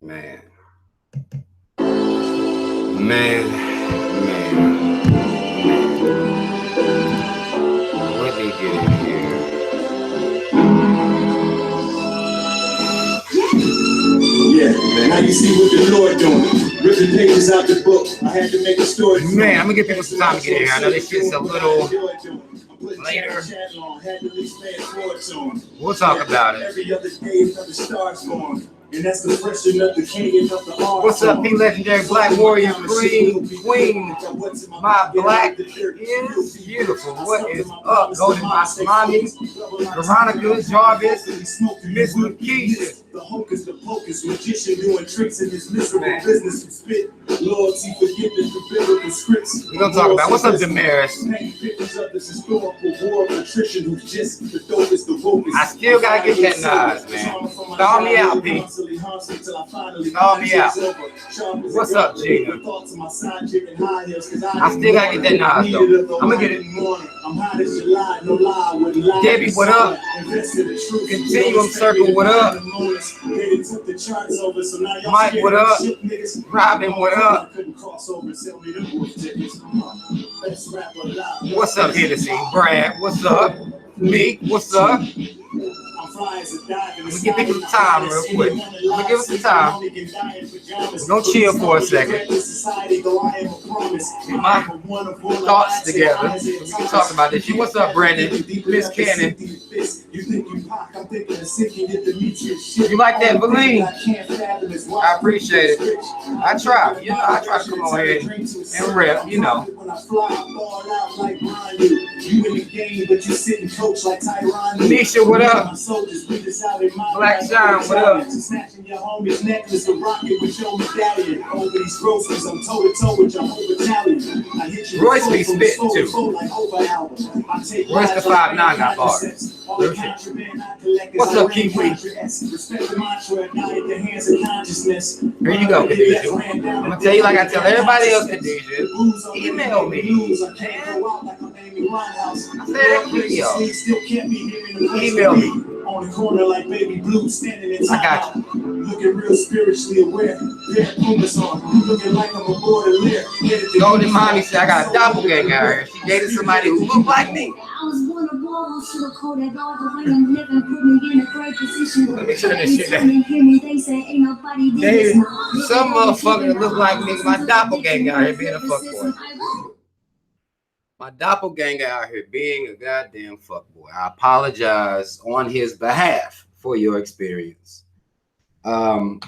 Man. Man. Let me get in here. Yeah, now you see what the Lord doing. Ripping pages out the book. I had to make a story. Man, I'm gonna give people some time to get in here. I know this shit's a little later. We'll talk about it. Every other day another star's born. And that's the question of the king and of the art. What's up, P Legendary Black Warrior Queen? My black is beautiful. What is up? Golden My Slimy, Veronica, Jarvis, Miss Lakeisha. The hocus, the pocus, magician doing tricks in his miserable business and spit. Loyalty, forgiveness, the biblical scripts. We're gonna talk about what's up, Damaris. I still gotta get that Nas, man. Call me out, P. Call me out. What's up, Gina? I still gotta get that Nas, though. I'm gonna get it. Debbie, what up? Continuum Circle, what up? Mike, what up? Robin, what up? What's up, Hennessy? Brad, what's up? Meek, what's up? We give people some time real quick. I'm gonna give us some time. We're gonna chill for a second. Get my thoughts together. We can talk about this. What's up, Brandon? Miss Cannon. You like that balloon? I appreciate it. I try. You know, I try to come on here and rep, you know. Nisha, what up? Black Shine, what up? Royce be spitting too. Royce the 5'9" got bars. What's up, Kiwi? Here you go, Khadijah. I'm gonna tell you like I tell everybody else, Khadijah. Email me. I said that video. Email me. On the corner like baby blue, standing in time. I got you. Looking real spiritually aware. Looking like I'm aboard a lyre. Golden Mommy said I got a doppelganger out here. She dated somebody who looked like me. Let me turn this shit down. Dated some motherfucker that look like me. My doppelganger out here being a fuckboy. My doppelganger out here being a goddamn fuckboy. I apologize on his behalf for your experience. But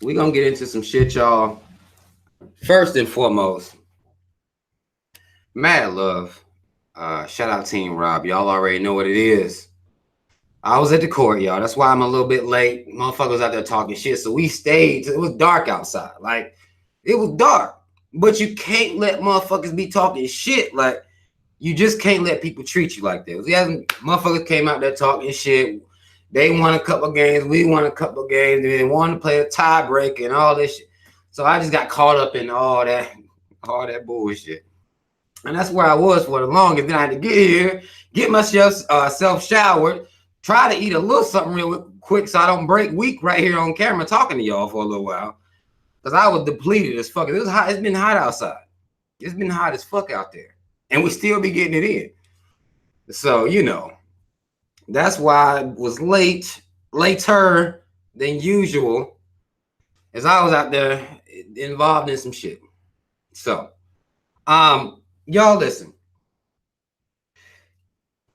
we're gonna get into some shit, y'all. First and foremost, mad love. Shout out Team Rob. Y'all already know what it is. I was at the court, y'all. That's why I'm a little bit late. Motherfuckers out there talking shit. So we stayed. It was dark outside. Like, it was dark. But you can't let motherfuckers be talking shit. Like, you just can't let people treat you like that. Motherfuckers came out there talking shit. They won a couple games. We won a couple games. And they wanted to play a tiebreak and all this shit. So I just got caught up in all that bullshit. And that's where I was for the longest. Then I had to get here, get myself self-showered, try to eat a little something real quick so I don't break weak right here on camera talking to y'all for a little while. Because I was depleted as fuck. It was hot. It's been hot outside. It's been hot as fuck out there. And we still be getting it in. So, you know, that's why I was later than usual, as I was out there involved in some shit. So, y'all listen.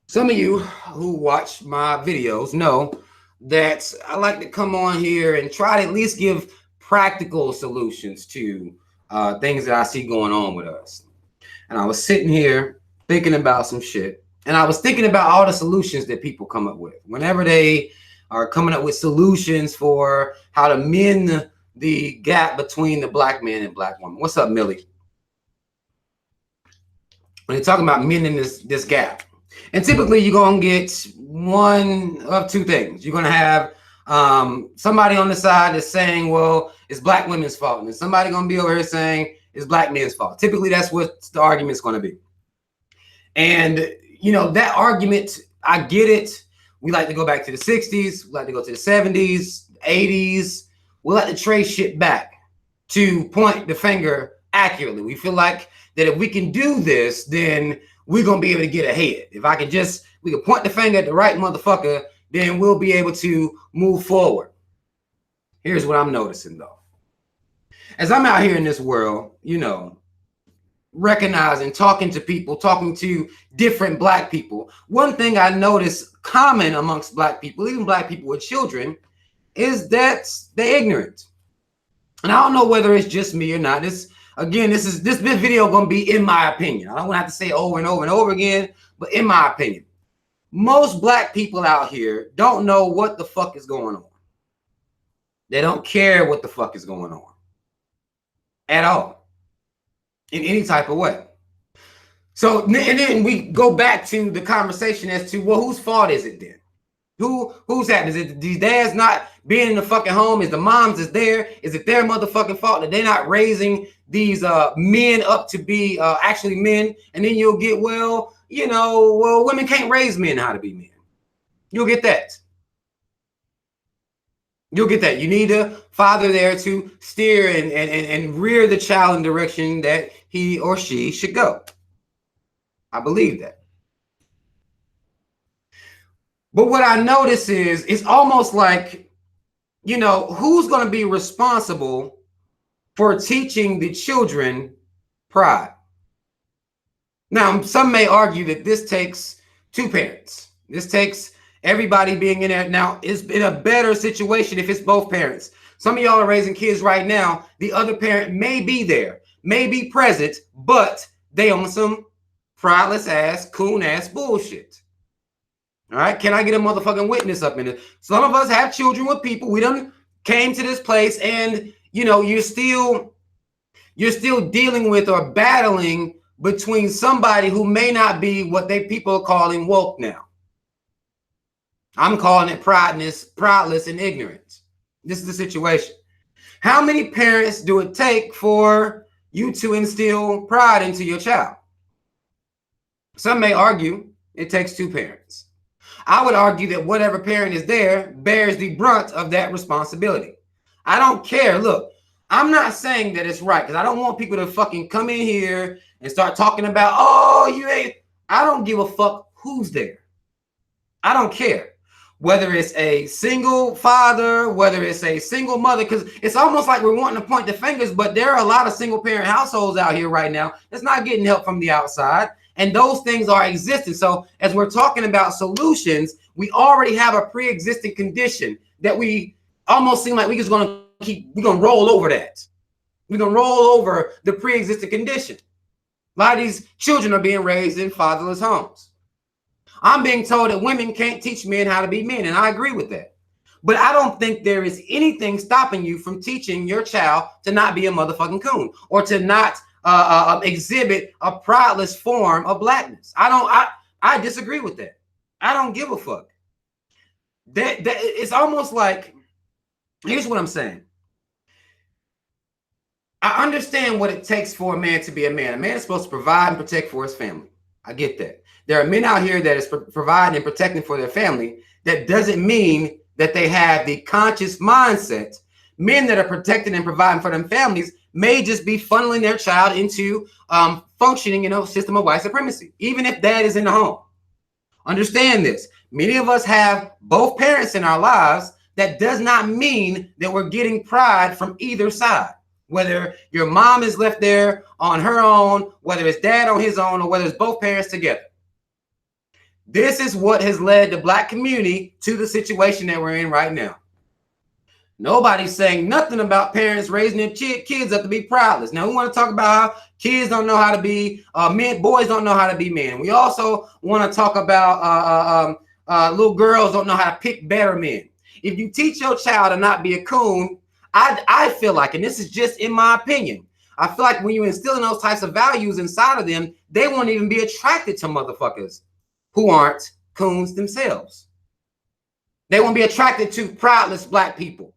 Some of you who watch my videos know that I like to come on here and try to at least give practical solutions to things that I see going on with us. And I was sitting here thinking about some shit. And I was thinking about all the solutions that people come up with. Whenever they are coming up with solutions for how to mend the gap between the black man and black woman. What's up, Millie? When they're talking about mending this gap. And typically you're going to get one of two things. You're going to have somebody on the side that's saying, well, it's black women's fault. And somebody going to be over here saying it's black men's fault. Typically, that's what the argument's going to be. And, you know, that argument I get it. We like to go back to the 60s. We like to go to the 70s, 80s. We like to trace shit back to point the finger accurately. We feel like that if we can do this, then we're going to be able to get ahead. If we can point the finger at the right motherfucker, then we'll be able to move forward. Here's what I'm noticing, though. As I'm out here in this world, recognizing, talking to people, talking to different Black people, one thing I notice common amongst Black people, even Black people with children, is that they're ignorant. And I don't know whether it's just me or not. This video gonna be in my opinion. I don't want to have to say it over and over and over again, but in my opinion, most Black people out here don't know what the fuck is going on. They don't care what the fuck is going on at all, in any type of way. So, and then we go back to the conversation as to, well, whose fault is it then? Who's that? Is it these dads not being in the fucking home? Is the moms is there? Is it their motherfucking fault that they're not raising these men up to be actually men? And then you'll get, well, women can't raise men how to be men. You'll get that. You'll get that. You need a father there to steer and rear the child in the direction that he or she should go. I believe that. But what I notice is it's almost like, who's going to be responsible for teaching the children pride? Now, some may argue that this takes two parents. This takes everybody being in there. Now, it's in a better situation if it's both parents. Some of y'all are raising kids right now. The other parent may be there, may be present, but they on some prideless ass, coon ass bullshit. All right, can I get a motherfucking witness up in it? Some of us have children with people. We done came to this place, and you're still dealing with or battling between somebody who may not be what people are calling woke now. I'm calling it prideless, and ignorant. This is the situation. How many parents do it take for you to instill pride into your child? Some may argue it takes two parents. I would argue that whatever parent is there bears the brunt of that responsibility. I don't care. Look, I'm not saying that it's right, because I don't want people to fucking come in here and start talking about, I don't give a fuck who's there. I don't care. Whether it's a single father, whether it's a single mother, because it's almost like we're wanting to point the fingers, but there are a lot of single parent households out here right now that's not getting help from the outside. And those things are existing. So as we're talking about solutions, we already have a pre-existing condition that we almost seem like we're going to roll over that. We're going to roll over the pre-existing condition. A lot of these children are being raised in fatherless homes. I'm being told that women can't teach men how to be men, and I agree with that. But I don't think there is anything stopping you from teaching your child to not be a motherfucking coon, or to not exhibit a prideless form of blackness. I disagree with that. I don't give a fuck. That it's almost like, here's what I'm saying. I understand what it takes for a man to be a man. A man is supposed to provide and protect for his family. I get that. There are men out here that is providing and protecting for their family. That doesn't mean that they have the conscious mindset. Men that are protecting and providing for them families may just be funneling their child into functioning in a system of white supremacy, even if dad is in the home. Understand this. Many of us have both parents in our lives. That does not mean that we're getting pride from either side. Whether your mom is left there on her own, whether it's dad on his own, or whether it's both parents together. This is what has led the Black community to the situation that we're in right now. Nobody's saying nothing about parents raising their kids up to be prideless. Now, we want to talk about how kids don't know how to be men, boys don't know how to be men. We also want to talk about little girls don't know how to pick better men. If you teach your child to not be a coon, I feel like, and this is just in my opinion, I feel like when you instill in those types of values inside of them, they won't even be attracted to motherfuckers who aren't coons themselves. They won't be attracted to prideless Black people.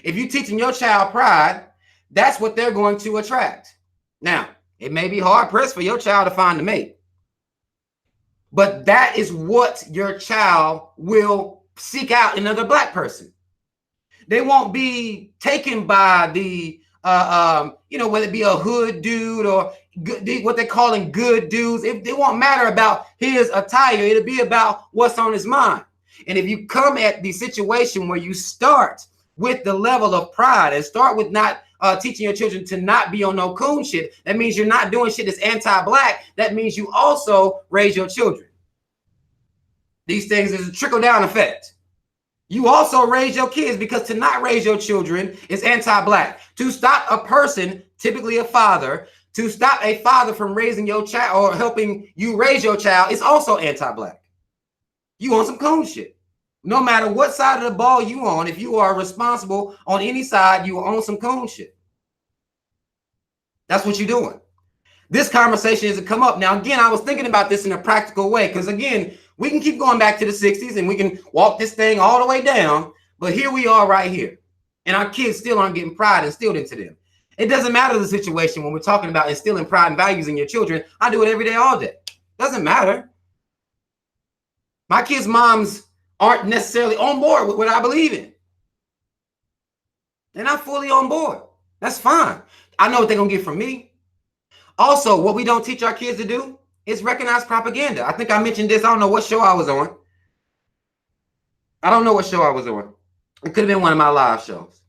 If you're teaching your child pride, that's what they're going to attract. Now, it may be hard pressed for your child to find a mate. But that is what your child will seek out in another black person. They won't be taken by the, whether it be a hood dude or what they're calling good dudes. It won't matter about his attire. It'll be about what's on his mind. And if you come at the situation where you start with the level of pride and start with not teaching your children to not be on no coon shit, that means you're not doing shit that's anti-black. That means you also raise your children. These things is a trickle-down effect. You also raise your kids, because to not raise your children is anti-black. To stop a person, typically a father, to stop a father from raising your child or helping you raise your child is also anti-black. You on some coon shit. No matter what side of the ball you on, if you are responsible on any side, you own some coon shit. That's what you're doing. This conversation hasn't come up. Now, again, I was thinking about this in a practical way, because, again, we can keep going back to the 60s and we can walk this thing all the way down. But here we are right here. And our kids still aren't getting pride instilled into them. It doesn't matter the situation when we're talking about instilling pride and values in your children. I do it every day, all day. Doesn't matter. My kids' moms aren't necessarily on board with what I believe in. They're not fully on board. That's fine. I know what they're going to get from me. Also, what we don't teach our kids to do is recognize propaganda. I think I mentioned this. I don't know what show I was on. It could have been one of my live shows.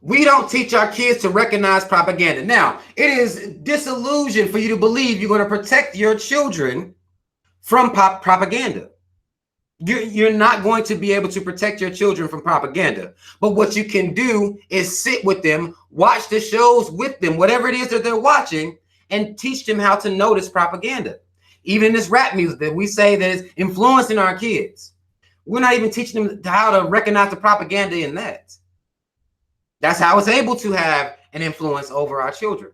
We don't teach our kids to recognize propaganda. Now, it is disillusion for you to believe you're going to protect your children from propaganda. You're not going to be able to protect your children from propaganda. But what you can do is sit with them, watch the shows with them, whatever it is that they're watching, and teach them how to notice propaganda. Even in this rap music that we say that is influencing our kids, we're not even teaching them how to recognize the propaganda in that. That's how it's able to have an influence over our children.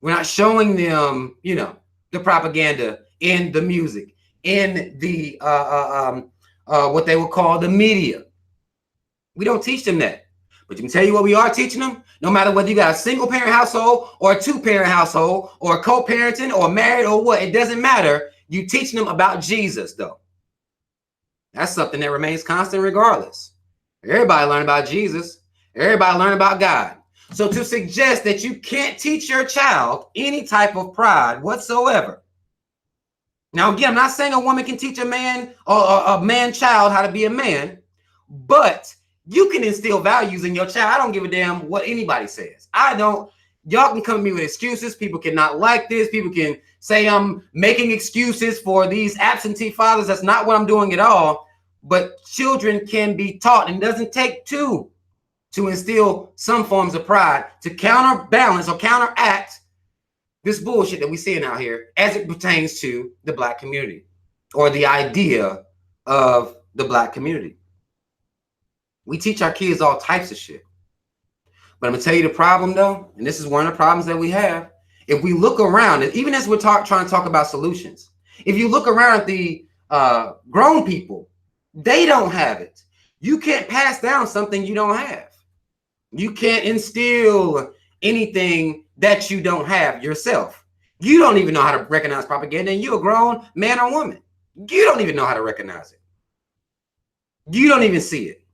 We're not showing them, the propaganda in the music, in the what they would call the media. We don't teach them that. But you can tell you what we are teaching them. No matter whether you got a single parent household or a 2-parent household or co-parenting or married or what, it doesn't matter. You teach them about Jesus, though. That's something that remains constant regardless. Everybody learn about Jesus. Everybody learn about God. So to suggest that you can't teach your child any type of pride whatsoever. Now, again, I'm not saying a woman can teach a man or a man child how to be a man, but you can instill values in your child. I don't give a damn what anybody says. I don't. Y'all can come to me with excuses. People cannot like this. People can say I'm making excuses for these absentee fathers. That's not what I'm doing at all. But children can be taught, and it doesn't take two to instill some forms of pride to counterbalance or counteract this bullshit that we're seeing out here as it pertains to the Black community or the idea of the Black community. We teach our kids all types of shit. But I'm going to tell you the problem, though, and this is one of the problems that we have. If we look around, even as we're trying to talk about solutions, if you look around at the grown people, they don't have it. You can't pass down something you don't have. You can't instill anything that you don't have yourself. You don't even know how to recognize propaganda, and you're a grown man or woman. You don't even know how to recognize it. You don't even see it.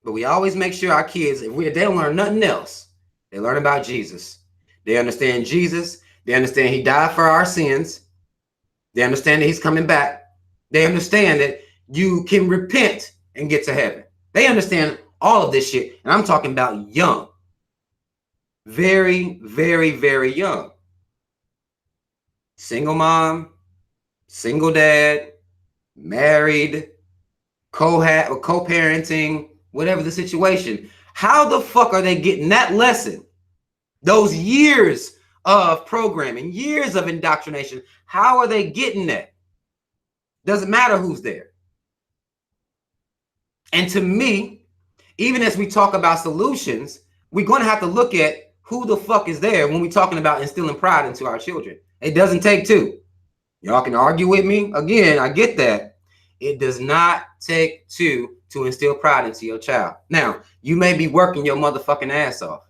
But we always make sure our kids, if they don't learn nothing else, they learn about Jesus. They understand Jesus. They understand he died for our sins. They understand that he's coming back. They understand that you can repent and get to heaven. They understand all of this shit. And I'm talking about young. Very, very, very young. Single mom, single dad, married, co-parenting, whatever the situation. How the fuck are they getting that lesson? Those years of programming, years of indoctrination. How are they getting that? Doesn't matter who's there. And to me, even as we talk about solutions, we're going to have to look at who the fuck is there when we're talking about instilling pride into our children. It doesn't take two. Y'all can argue with me. Again, I get that. It does not take two to instill pride into your child. Now, you may be working your motherfucking ass off.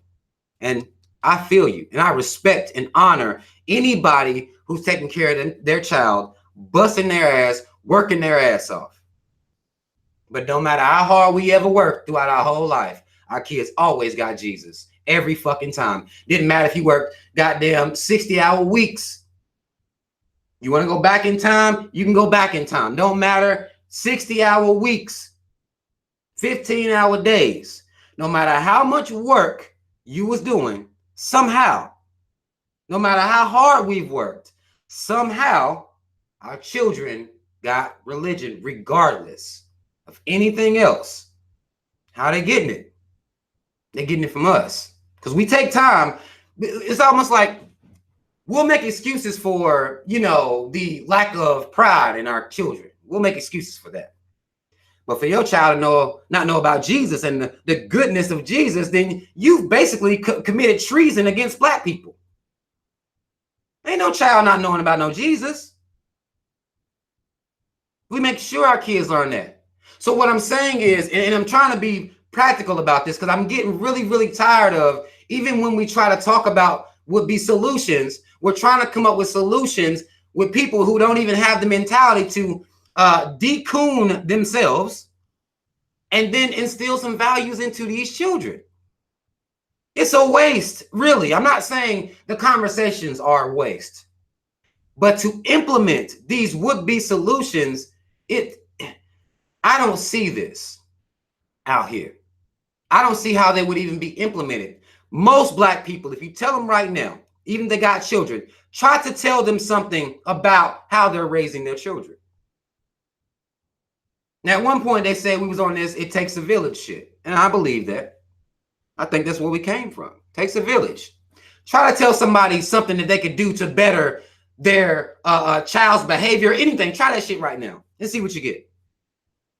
And I feel you, and I respect and honor anybody who's taking care of their child, busting their ass, working their ass off. But no matter how hard we ever worked throughout our whole life, our kids always got Jesus every fucking time. Didn't matter if you worked goddamn 60-hour weeks. You want to go back in time? You can go back in time. Don't matter 60-hour weeks, 15-hour days. No matter how much work you was doing, somehow, no matter how hard we've worked, somehow our children got religion regardless of anything else. How they getting it? They're getting it from us. Because we take time. It's almost like we'll make excuses for, the lack of pride in our children. We'll make excuses for that. But for your child to not know about Jesus and the goodness of Jesus, then you've basically committed treason against black people. Ain't no child not knowing about no Jesus. We make sure our kids learn that. So what I'm saying is, and I'm trying to be practical about this because I'm getting really, really tired of, even when we try to talk about would be solutions, we're trying to come up with solutions with people who don't even have the mentality to decoon themselves and then instill some values into these children. It's a waste, really. I'm not saying the conversations are a waste, but to implement these would-be solutions, I don't see this out here. I don't see how they would even be implemented. Most black people, if you tell them right now, even if they got children, try to tell them something about how they're raising their children. Now, at one point, they said we was on this "it takes a village" shit, and I believe that. I think that's where we came from. Takes a village. Try to tell somebody something that they could do to better their child's behavior, anything. Try that shit right now and see what you get.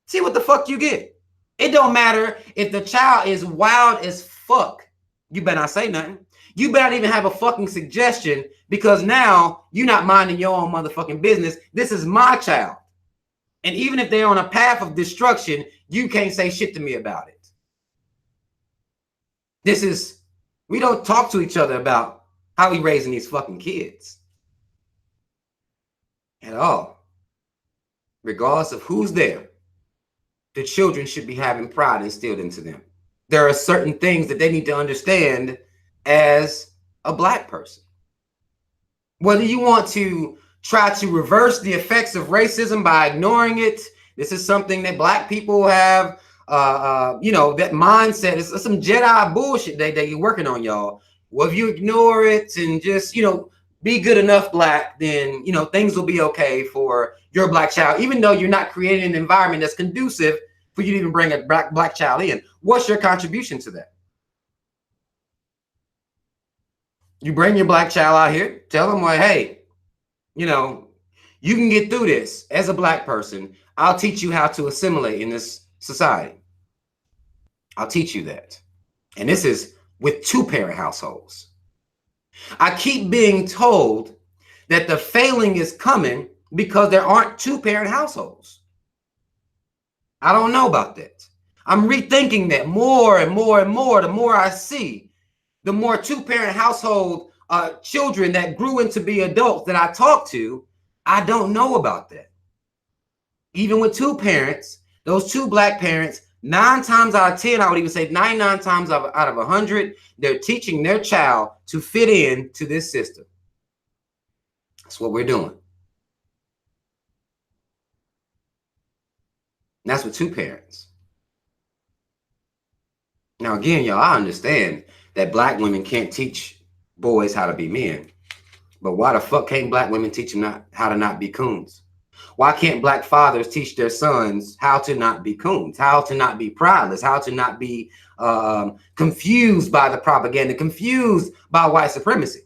See what the fuck you get. It don't matter if the child is wild as fuck. You better not say nothing. You better not even have a fucking suggestion, because now you're not minding your own motherfucking business. This is my child. And even if they're on a path of destruction, you can't say shit to me about it. We don't talk to each other about how we raising these fucking kids. At all. Regardless of who's there, the children should be having pride instilled into them. There are certain things that they need to understand as a black person. Whether you want to try to reverse the effects of racism by ignoring it, this is something that black people have, that mindset. It's some Jedi bullshit that you're working on, y'all. Well, if you ignore it and just, be good enough black, then, things will be okay for your black child, even though you're not creating an environment that's conducive for you to even bring a black child in. What's your contribution to that? You bring your black child out here, tell them, well, hey, you can get through this as a black person. I'll teach you how to assimilate in this society. I'll teach you that. And this is with 2-parent households. I keep being told that the failing is coming because there aren't 2-parent households. I don't know about that. I'm rethinking that more and more and more. The more I see, the more 2-parent household children that grew into be adults that I talk to, I don't know about that. Even with 2 parents, those 2 black parents, 9 times out of 10, I would even say 99 times out of 100, they're teaching their child to fit in to this system. That's what we're doing. And that's with 2 parents. Now, again, y'all, I understand that black women can't teach boys how to be men. But why the fuck can't black women teach them how to not be coons? Why can't black fathers teach their sons how to not be coons, how to not be prideless, how to not be confused by the propaganda, confused by white supremacy?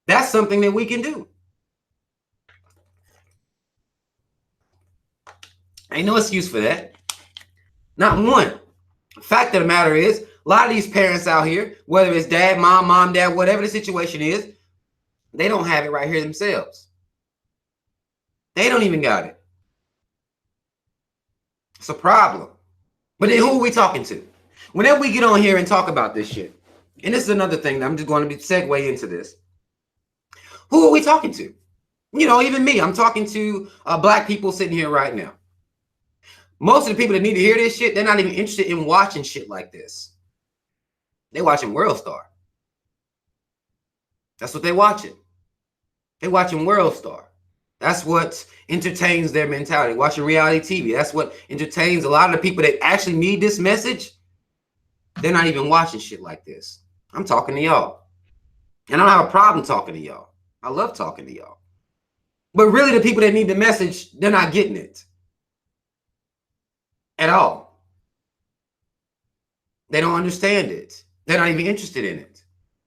That's something that we can do. Ain't no excuse for that. Not one. The fact of the matter is, a lot of these parents out here, whether it's dad, mom, dad, whatever the situation is, they don't have it right here themselves. They don't even got it. It's a problem. But then who are we talking to? Whenever we get on here and talk about this shit, And this is another thing that I'm just going to be segue into this. Who are we talking to? You know, even me, I'm talking to black people sitting here right now. Most of the people that need to hear this shit, they're not even interested in watching shit like this. They're watching World Star. That's what they're watching. They're watching World Star. That's what entertains their mentality. Watching reality TV. That's what entertains a lot of the people that actually need this message. They're not even watching shit like this. I'm talking to y'all. And I don't have a problem talking to y'all. I love talking to y'all. But really, the people that need the message, they're not getting it at all. They don't understand it. They're not even interested in it.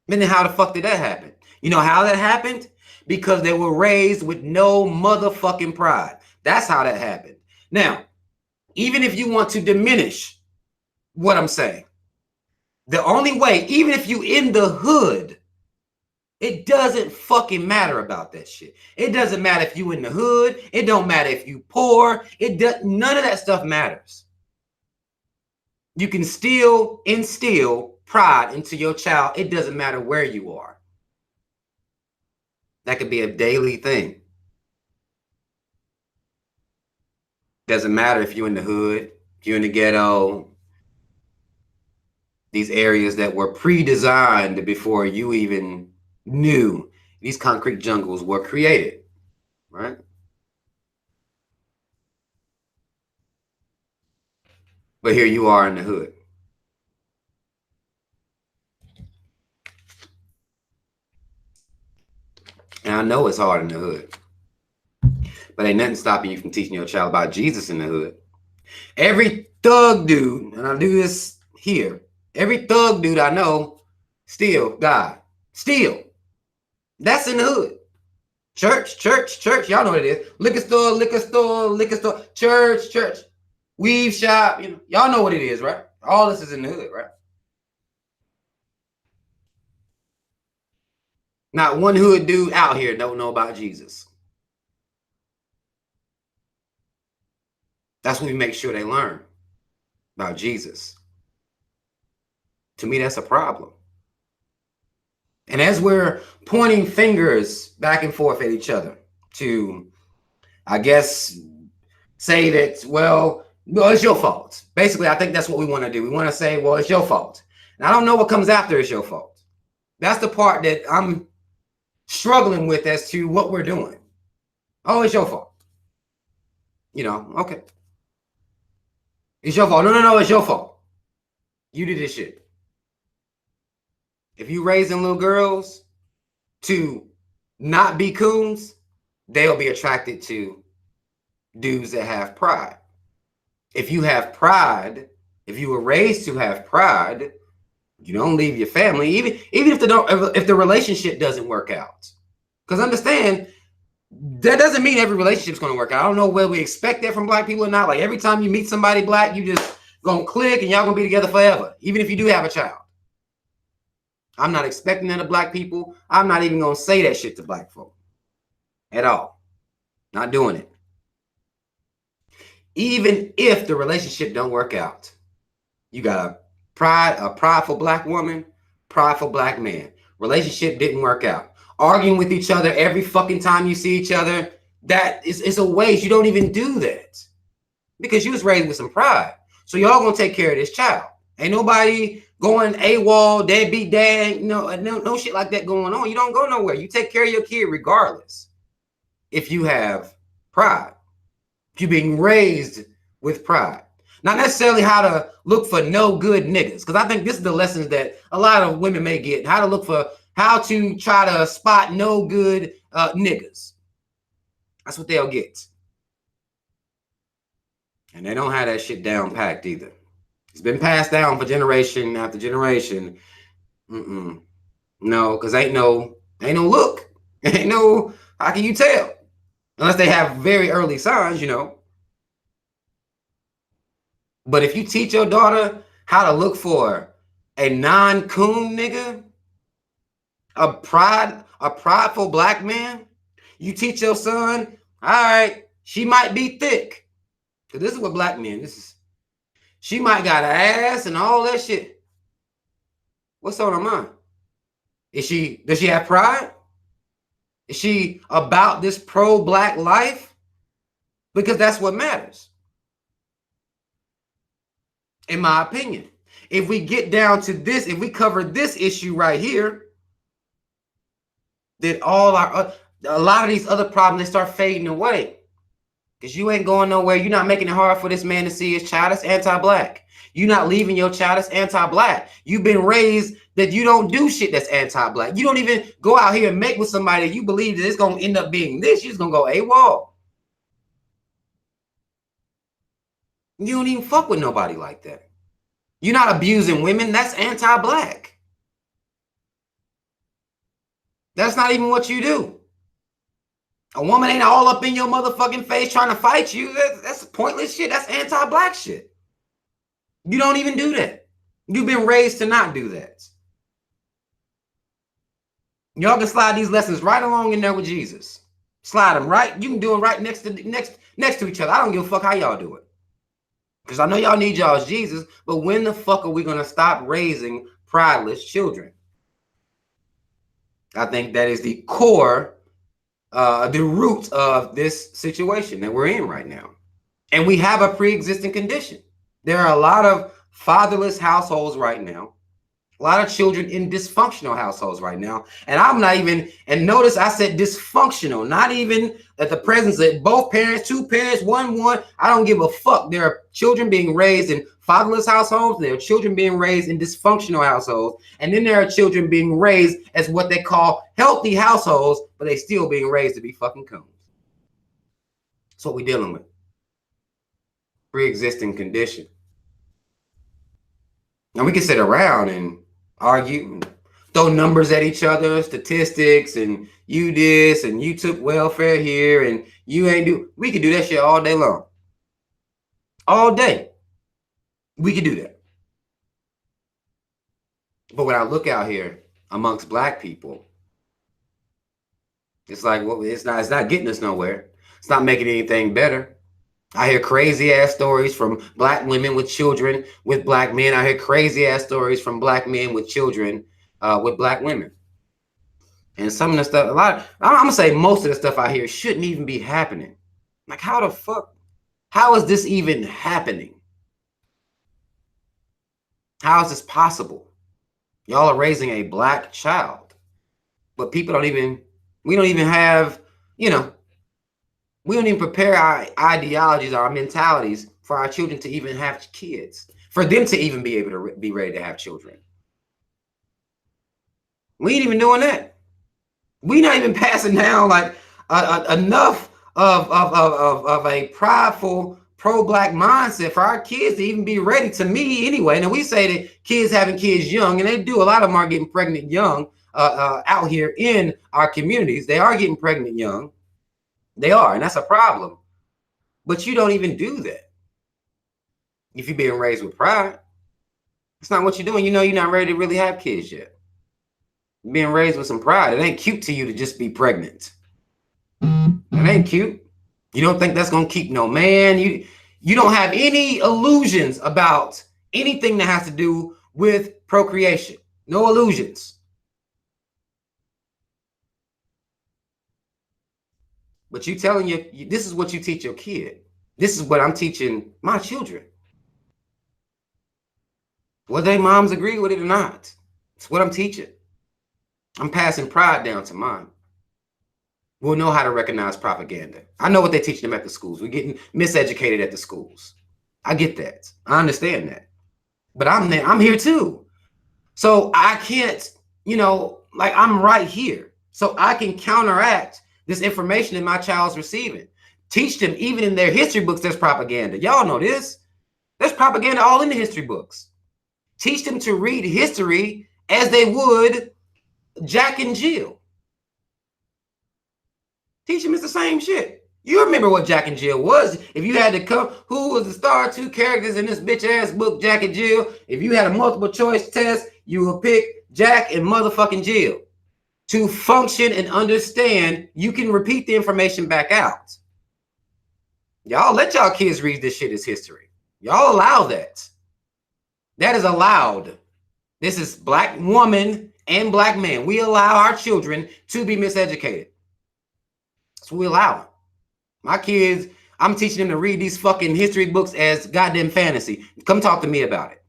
And then how the fuck did that happen? You know how that happened? Because they were raised with no motherfucking pride. That's how that happened. Now, even if you want to diminish what I'm saying, the only way, even if you in the hood, it doesn't fucking matter about that shit. It doesn't matter if you in the hood. It don't matter if you poor. None of that stuff matters. You can still instill pride into your child. It doesn't matter where you are. That could be a daily thing. Doesn't matter if you're in the hood, if you're in the ghetto, these areas that were pre-designed before you even knew these concrete jungles were created, right? But here you are in the hood. And I know it's hard in the hood. But ain't nothing stopping you from teaching your child about Jesus in the hood. Every thug dude, and I do this here, every thug dude I know still died. Still. That's in the hood. Church, church, church. Y'all know what it is. Liquor store, liquor store, liquor store, church, church. Weave shop. You know, y'all know what it is, right? All this is in the hood, right? Not one hood dude out here don't know about Jesus. That's what we make sure they learn about Jesus. To me, that's a problem. And as we're pointing fingers back and forth at each other to, I guess, say that, well, it's your fault. Basically, I think that's what we want to do. We want to say, well, it's your fault. And I don't know what comes after it's your fault. That's the part that I'm struggling with as to what we're doing. Oh, it's your fault. You know, okay. It's your fault. No, it's your fault. You did this shit. If you raising little girls to not be coons, they'll be attracted to dudes that have pride. If you have pride, if you were raised to have pride, you don't leave your family, even if the relationship doesn't work out. Because understand, that doesn't mean every relationship's going to work out. I don't know whether we expect that from black people or not. Like every time you meet somebody black, you just gonna click and y'all gonna be together forever, even if you do have a child. I'm not expecting that of black people. I'm not even gonna say that shit to black folk at all. Not doing it. Even if the relationship don't work out, you got a prideful black woman, prideful black man. Relationship didn't work out. Arguing with each other every fucking time you see each other, that is a waste. You don't even do that because you was raised with some pride. So y'all gonna take care of this child. Ain't nobody going AWOL, deadbeat dad, no shit like that going on. You don't go nowhere. You take care of your kid regardless. If you have pride, if you're being raised with pride. Not necessarily how to look for no good niggas, because I think this is the lessons that a lot of women may get. How to try to spot no good niggas. That's what they'll get. And they don't have that shit down packed either. It's been passed down for generation after generation. No, because ain't no look. Ain't no, how can you tell? Unless they have very early signs, you know. But if you teach your daughter how to look for a non-coon nigga, a prideful black man, you teach your son, all right, she might be thick. Because this is what black men, she might got an ass and all that shit. What's on her mind? Does she have pride? Is she about this pro-black life? Because that's what matters, in my opinion. If we get down to this, if we cover this issue right here, then a lot of these other problems, they start fading away. Because you ain't going nowhere. You're not making it hard for this man to see his child. That's anti-black. You're not leaving your child. That's anti-black. You've been raised that you don't do shit that's anti-black. You don't even go out here and make with somebody that you believe that it's going to end up being this. You're just going to go AWOL. You don't even fuck with nobody like that. You're not abusing women. That's anti-black. That's not even what you do. A woman ain't all up in your motherfucking face trying to fight you. That's pointless shit. That's anti-black shit. You don't even do that. You've been raised to not do that. Y'all can slide these lessons right along in there with Jesus. Slide them right. You can do it right next to each other. I don't give a fuck how y'all do it. Because I know y'all need y'all's Jesus, but when the fuck are we going to stop raising prideless children? I think that is the core, the root of this situation that we're in right now. And we have a pre-existing condition. There are a lot of fatherless households right now. A lot of children in dysfunctional households right now. And I'm not even, and notice I said dysfunctional, not even at the presence of both parents, two parents, one. I don't give a fuck. There are children being raised in fatherless households. There are children being raised in dysfunctional households. And then there are children being raised as what they call healthy households, but they still being raised to be fucking coons. That's what we're dealing with. Pre-existing condition. Now we can sit around and argue, throw numbers at each other, statistics, and you this, and you took welfare here, and you ain't do. We could do that shit all day long. All day. We could do that. But when I look out here amongst black people, it's like, well, it's not getting us nowhere. It's not making anything better. I hear crazy ass stories from black women with children with black men. I hear crazy ass stories from black men with children with black women. And some of the stuff, I'm gonna say most of the stuff I hear shouldn't even be happening. Like, how the fuck? How is this even happening? How is this possible? Y'all are raising a black child, but we don't even have, we don't even prepare our ideologies, our mentalities for our children to even have kids, for them to even be able to be ready to have children. We ain't even doing that. We not even passing down like enough of a prideful pro-black mindset for our kids to even be ready. To me, anyway. Now we say that kids having kids young, and they do. A lot of them are getting pregnant young out here in our communities. They are getting pregnant young. They are, and that's a problem. But you don't even do that. If you're being raised with pride, it's not what you're doing. You know you're not ready to really have kids yet. You're being raised with some pride. It ain't cute to you to just be pregnant. It ain't cute. You don't think that's gonna keep no man. You don't have any illusions about anything that has to do with procreation. No illusions. But you telling this is what you teach your kid. This is what I'm teaching my children. Whether their moms agree with it or not, it's what I'm teaching. I'm passing pride down to mine. We'll know how to recognize propaganda. I know what they teach them at the schools. We're getting miseducated at the schools. I get that. I understand that. But I'm here too. So I can't, like I'm right here. So I can counteract this information that my child's receiving. Teach them, even in their history books, there's propaganda. Y'all know this. There's propaganda all in the history books. Teach them to read history as they would Jack and Jill. Teach them it's the same shit. You remember what Jack and Jill was. If you had to come, who was the star two characters in this bitch ass book, Jack and Jill? If you had a multiple choice test, you would pick Jack and motherfucking Jill. To function and understand, you can repeat the information back out. Y'all let y'all kids read this shit as history. Y'all allow that. That is allowed. This is black woman and black man. We allow our children to be miseducated. That's what we allow. My kids, I'm teaching them to read these fucking history books as goddamn fantasy. Come talk to me about it.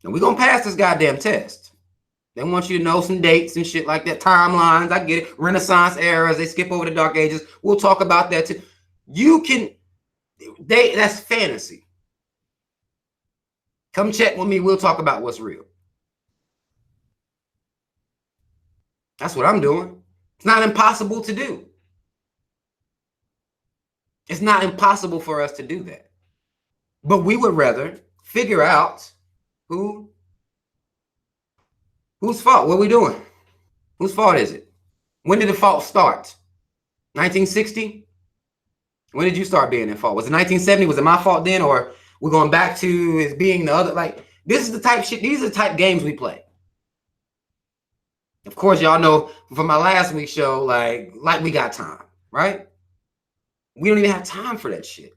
And we're going to pass this goddamn test. They want you to know some dates and shit like that, timelines. I get it. Renaissance eras. They skip over the Dark Ages. We'll talk about that too. You can, that's fantasy. Come check with me. We'll talk about what's real. That's what I'm doing. It's not impossible to do. It's not impossible for us to do that. But we would rather figure out whose fault? What are we doing? Whose fault is it? When did the fault start? 1960? When did you start being in fault? Was it 1970? Was it my fault then? Or we're going back to it being the other? Like, this is the type of shit. These are the type of games we play. Of course, y'all know from my last week's show, like we got time, right? We don't even have time for that shit.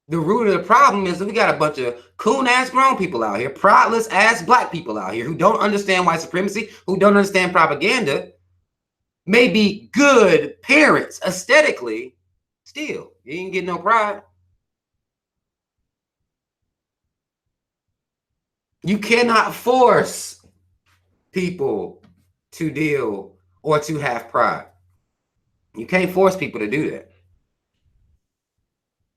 The root of the problem is that we got a bunch of coon-ass grown people out here, prideless-ass black people out here who don't understand white supremacy, who don't understand propaganda, may be good parents aesthetically, still, you ain't get no pride. You cannot force people to deal or to have pride. You can't force people to do that.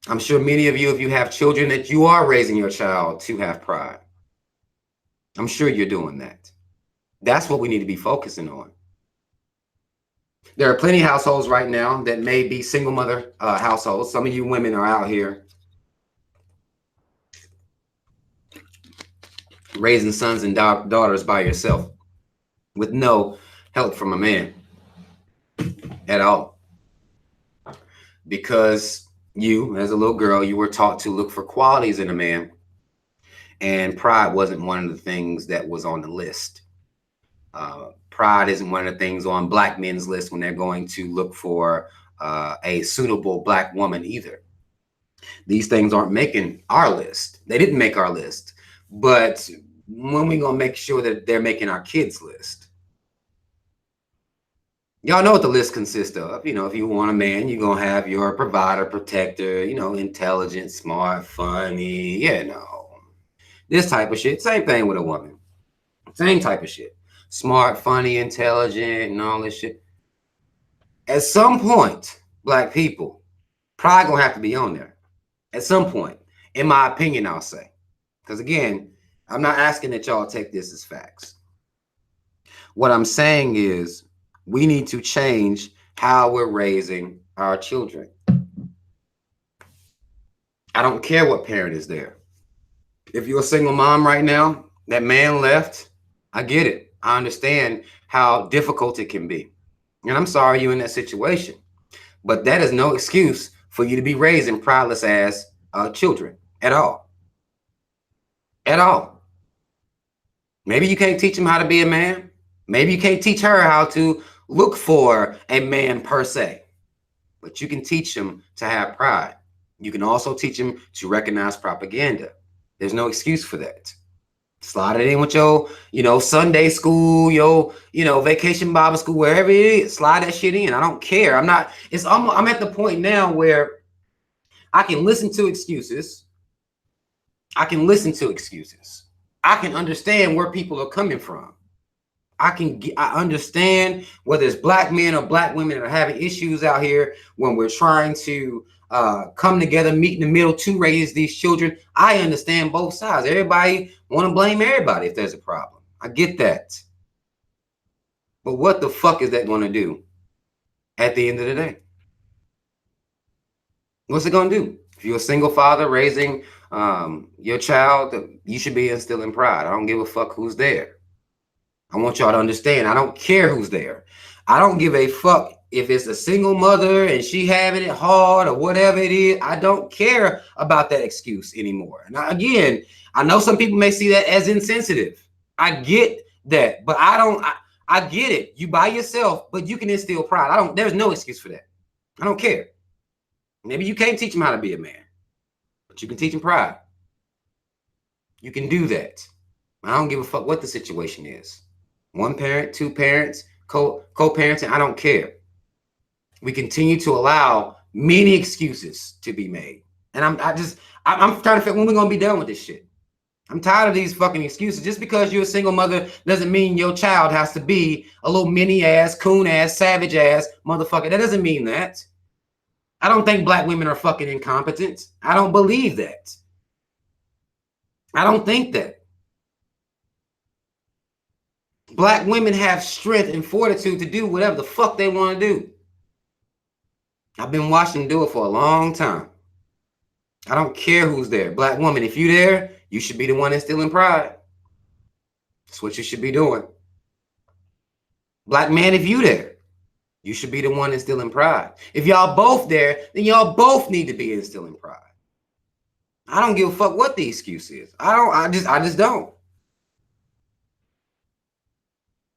I'm sure many of you, if you have children, that you are raising your child to have pride. I'm sure you're doing that. That's what we need to be focusing on. There are plenty of households right now that may be single mother households. Some of you women are out here raising sons and daughters by yourself with no help from a man at all. Because you, as a little girl, you were taught to look for qualities in a man, and pride wasn't one of the things that was on the list. Pride isn't one of the things on black men's list when they're going to look for a suitable black woman either. These things aren't making our list. They didn't make our list. But when we gonna make sure that they're making our kids' list? Y'all know what the list consists of. You know, if you want a man, you're going to have your provider, protector, you know, intelligent, smart, funny, you know, this type of shit. Same thing with a woman. Same type of shit. Smart, funny, intelligent, and all this shit. At some point, black people, pride going to have to be on there. At some point, in my opinion, I'll say. Because again, I'm not asking that y'all take this as facts. What I'm saying is, we need to change how we're raising our children. I don't care what parent is there. If you're a single mom right now, that man left, I get it. I understand how difficult it can be. And I'm sorry you're in that situation. But that is no excuse for you to be raising prideless ass children at all. At all. Maybe you can't teach them how to be a man. Maybe you can't teach her how to look for a man per se, but you can teach them to have pride. You can also teach them to recognize propaganda. There's no excuse for that. Slide it in with your, you know, Sunday school, your, you know, vacation Bible school, wherever it is. Slide that shit in. I don't care. I'm at the point now where I can listen to excuses. I can understand where people are coming from. I understand whether it's black men or black women that are having issues out here when we're trying to come together, meet in the middle to raise these children. I understand both sides. Everybody want to blame everybody if there's a problem. I get that. But what the fuck is that going to do at the end of the day? What's it going to do? If you're a single father raising your child, you should be instilling pride. I don't give a fuck who's there. I want y'all to understand, I don't care who's there. I don't give a fuck if it's a single mother and she having it hard or whatever it is. I don't care about that excuse anymore. Now, again, I know some people may see that as insensitive. I get that, but I get it. You by yourself, but you can instill pride. There's no excuse for that. I don't care. Maybe you can't teach them how to be a man, but you can teach them pride. You can do that. I don't give a fuck what the situation is. One parent, two parents, co-parenting, I don't care. We continue to allow many excuses to be made. And I'm trying to figure when we're gonna be done with this shit. I'm tired of these fucking excuses. Just because you're a single mother doesn't mean your child has to be a little mini ass, coon ass, savage ass motherfucker. That doesn't mean that. I don't think black women are fucking incompetent. I don't believe that. I don't think that. Black women have strength and fortitude to do whatever the fuck they want to do. I've been watching them do it for a long time. I don't care who's there. Black woman, if you there, you should be the one instilling pride. That's what you should be doing. Black man, if you there, you should be the one instilling pride. If y'all both there, then y'all both need to be instilling pride. I don't give a fuck what the excuse is. I just don't.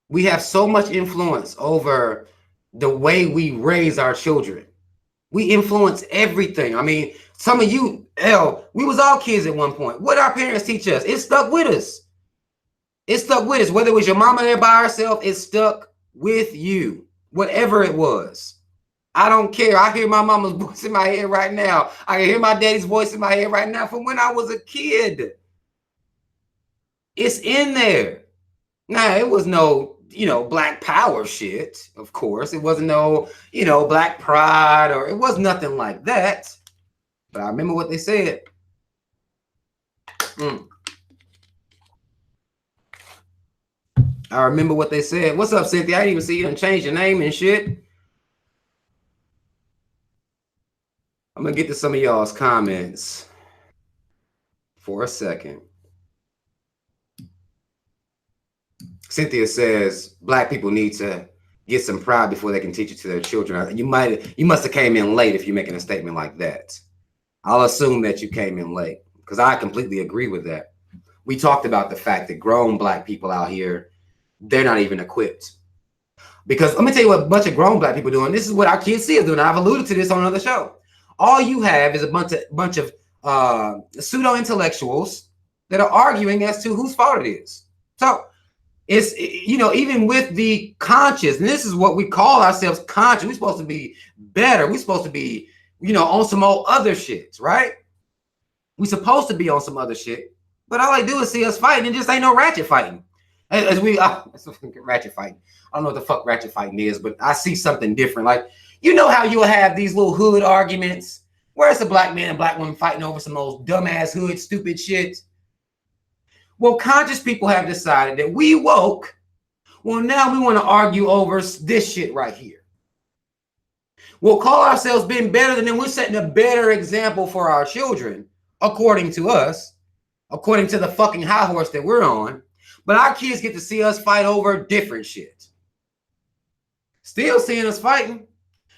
We have so much influence over the way we raise our children. We influence everything. I mean, some of you, hell, we was all kids at one point. What did our parents teach us? It stuck with us. It stuck with us. Whether it was your mama there by herself, it stuck with you. Whatever it was. I don't care. I hear my mama's voice in my head right now. I can hear my daddy's voice in my head right now from when I was a kid. It's in there. Now, it was no, black power shit, of course. It wasn't no, black pride, or it was nothing like that. But I remember what they said. I remember what they said. What's up, Cynthia? I didn't even see you done change your name and shit. I'm going to get to some of y'all's comments for a second. Cynthia says black people need to get some pride before they can teach it to their children. You must have came in late if you're making a statement like that. I'll assume that you came in late because I completely agree with that. We talked about the fact that grown black people out here, they're not even equipped. Because let me tell you what a bunch of grown black people doing. This is what our kids see us doing. I've alluded to this on another show. All you have is a bunch of pseudo intellectuals that are arguing as to whose fault it is. So it's, even with the conscious, and this is what we call ourselves conscious. We're supposed to be better. We're supposed to be, on some old other shit, right? We're supposed to be on some other shit, but all they do is see us fighting and just ain't no ratchet fighting. Ratchet fighting. I don't know what the fuck ratchet fighting is, but I see something different. Like, how you'll have these little hood arguments where it's a black man and black woman fighting over some old dumbass hood stupid shit. Well, conscious people have decided that we woke. Well, now we want to argue over this shit right here. We'll call ourselves being better than them. We're setting a better example for our children, according to us, according to the fucking high horse that we're on. But our kids get to see us fight over different shit. Still seeing us fighting.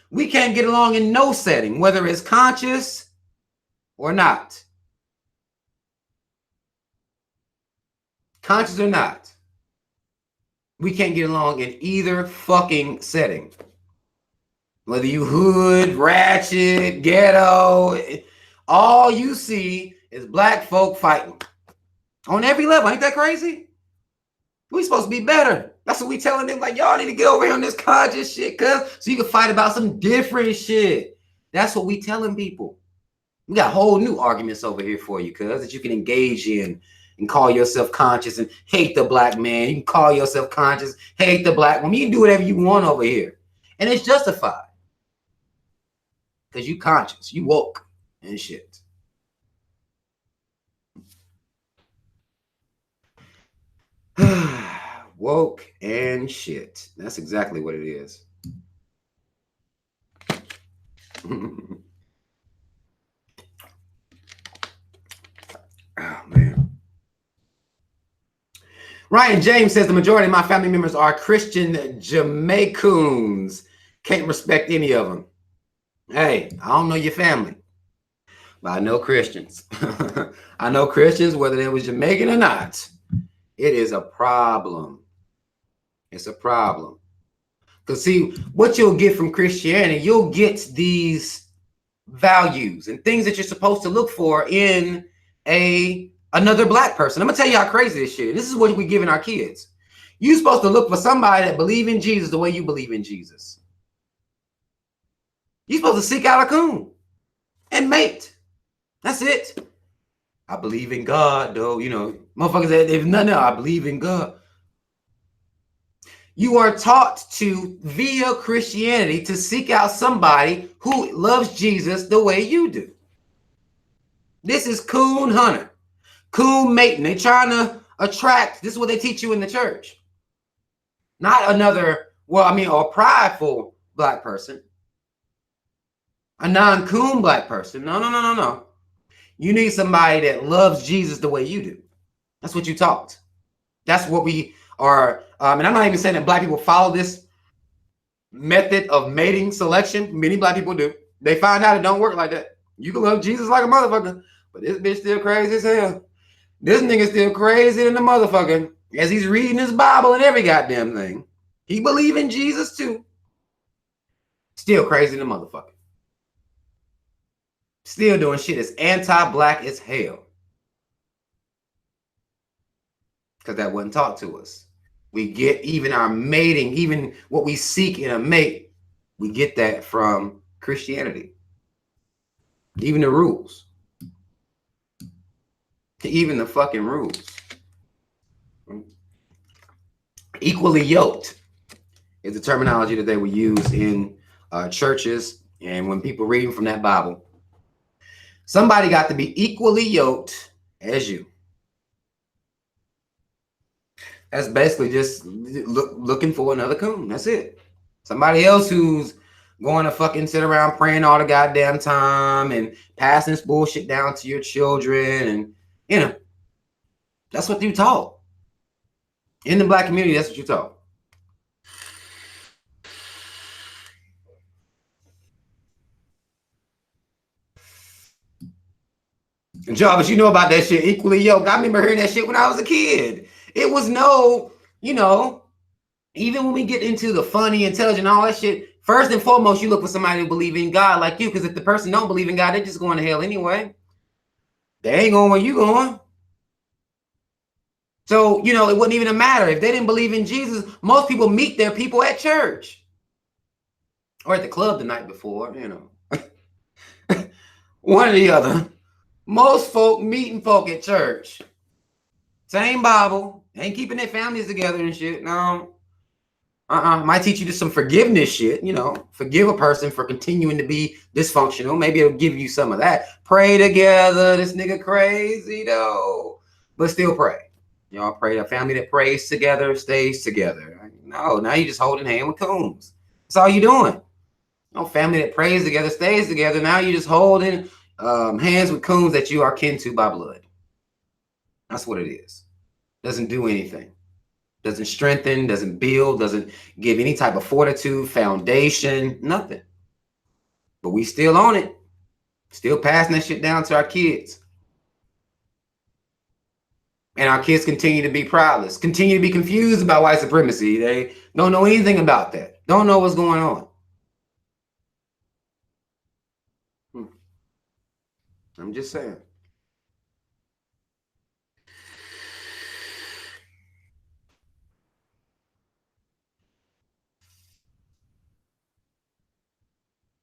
We can't get along in no setting, whether it's conscious or not. Conscious or not. We can't get along in either fucking setting. Whether you hood, ratchet, ghetto, all you see is black folk fighting. On every level. Ain't that crazy? We supposed to be better. That's what we telling them. Like, y'all need to get over here on this conscious shit, cuz, so you can fight about some different shit. That's what we telling people. We got whole new arguments over here for you, cuz, that you can engage in and call yourself conscious and hate the black man. You can call yourself conscious, hate the black woman. You can do whatever you want over here. And it's justified. Because you conscious. You woke and shit. Woke and shit. That's exactly what it is. Oh, man. Ryan James says the majority of my family members are Christian Jamaicans. Can't respect any of them. Hey, I don't know your family, but I know Christians. I know Christians, whether they was Jamaican or not. It is a problem. It's a problem. Because see, what you'll get from Christianity, you'll get these values and things that you're supposed to look for in a another black person. I'm gonna tell you how crazy this shit is. This is what we giving our kids. You're supposed to look for somebody that believe in Jesus the way you believe in Jesus. You're supposed to seek out a coon and mate. That's it. I believe in God, though. You know, motherfuckers that if nothing else, I believe in God. You are taught to, via Christianity, to seek out somebody who loves Jesus the way you do. This is coon hunter, coon mating. They're trying to attract. This is what they teach you in the church. Not another, a prideful black person, a non-coon black person. No. You need somebody that loves Jesus the way you do. That's what you taught. That's what we are. And I'm not even saying that black people follow this method of mating selection. Many black people do. They find out it don't work like that. You can love Jesus like a motherfucker, but this bitch still crazy as hell. This nigga still crazy than the motherfucker. As he's reading his Bible and every goddamn thing, he believe in Jesus too. Still crazy than the motherfucker. Still doing shit that's anti-black as hell. Because that wasn't taught to us. We get even our mating, even what we seek in a mate, we get that from Christianity. Even the rules. Even the fucking rules. Equally yoked is the terminology that they would use in churches and when people reading from that Bible. Somebody got to be equally yoked as you. That's basically just looking for another coon. That's it. Somebody else who's going to fucking sit around praying all the goddamn time and passing this bullshit down to your children. And, you know, that's what you taught. In the black community, that's what you taught. And Joe, but you know about that shit, equally yoked. I remember hearing that shit when I was a kid. It was no, you know, even when we get into the funny, intelligent, all that shit, first and foremost, you look for somebody who believes in God like you, because if the person don't believe in God, they're just going to hell anyway. They ain't going where you going. So, you know, it wouldn't even matter. If they didn't believe in Jesus, most people meet their people at church. Or at the club the night before, you know. One or the other. Most folk meeting folk at church. Same Bible. Ain't keeping their families together and shit. No. Might teach you just some forgiveness shit, you know. Forgive a person for continuing to be dysfunctional. Maybe it'll give you some of that. Pray together. This nigga crazy though. But still pray. Y'all pray. A family that prays together stays together. No, now you just holding hand with coons. That's all you doing. No family that prays together stays together. Now you just holding hands with coons that you are kin to by blood. That's what it is. Doesn't do anything. Doesn't strengthen, doesn't build, doesn't give any type of fortitude, foundation, nothing. But we still on it. Still passing that shit down to our kids. And our kids continue to be prideless, continue to be confused about white supremacy. They don't know anything about that. Don't know what's going on. I'm just saying.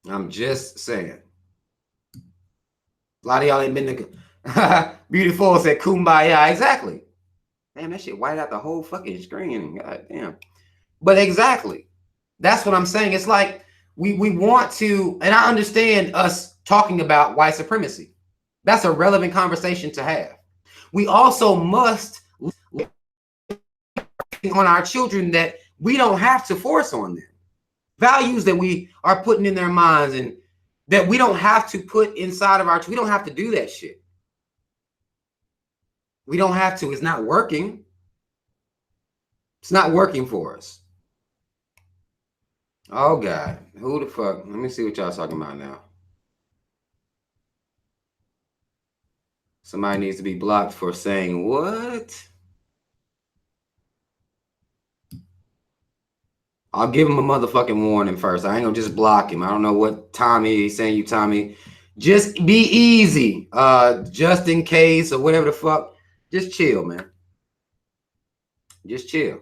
I'm just saying. A lot of y'all ain't been to Beautiful said kumbaya. Exactly. Damn, that shit white out the whole fucking screen. God damn. But exactly. That's what I'm saying. It's like we want to, and I understand us talking about white supremacy. That's a relevant conversation to have. We also must on our children that we don't have to force on them. Values that we are putting in their minds and that we don't have to put inside of we don't have to do that shit. We don't have to. It's not working. It's not working for us. Oh, God. Who the fuck? Let me see what y'all talking about now. Somebody needs to be blocked for saying what? I'll give him a motherfucking warning first. I ain't gonna just block him. I don't know what Tommy he's saying. You, Tommy, just be easy. Just in case or whatever the fuck. Just chill, man. Just chill.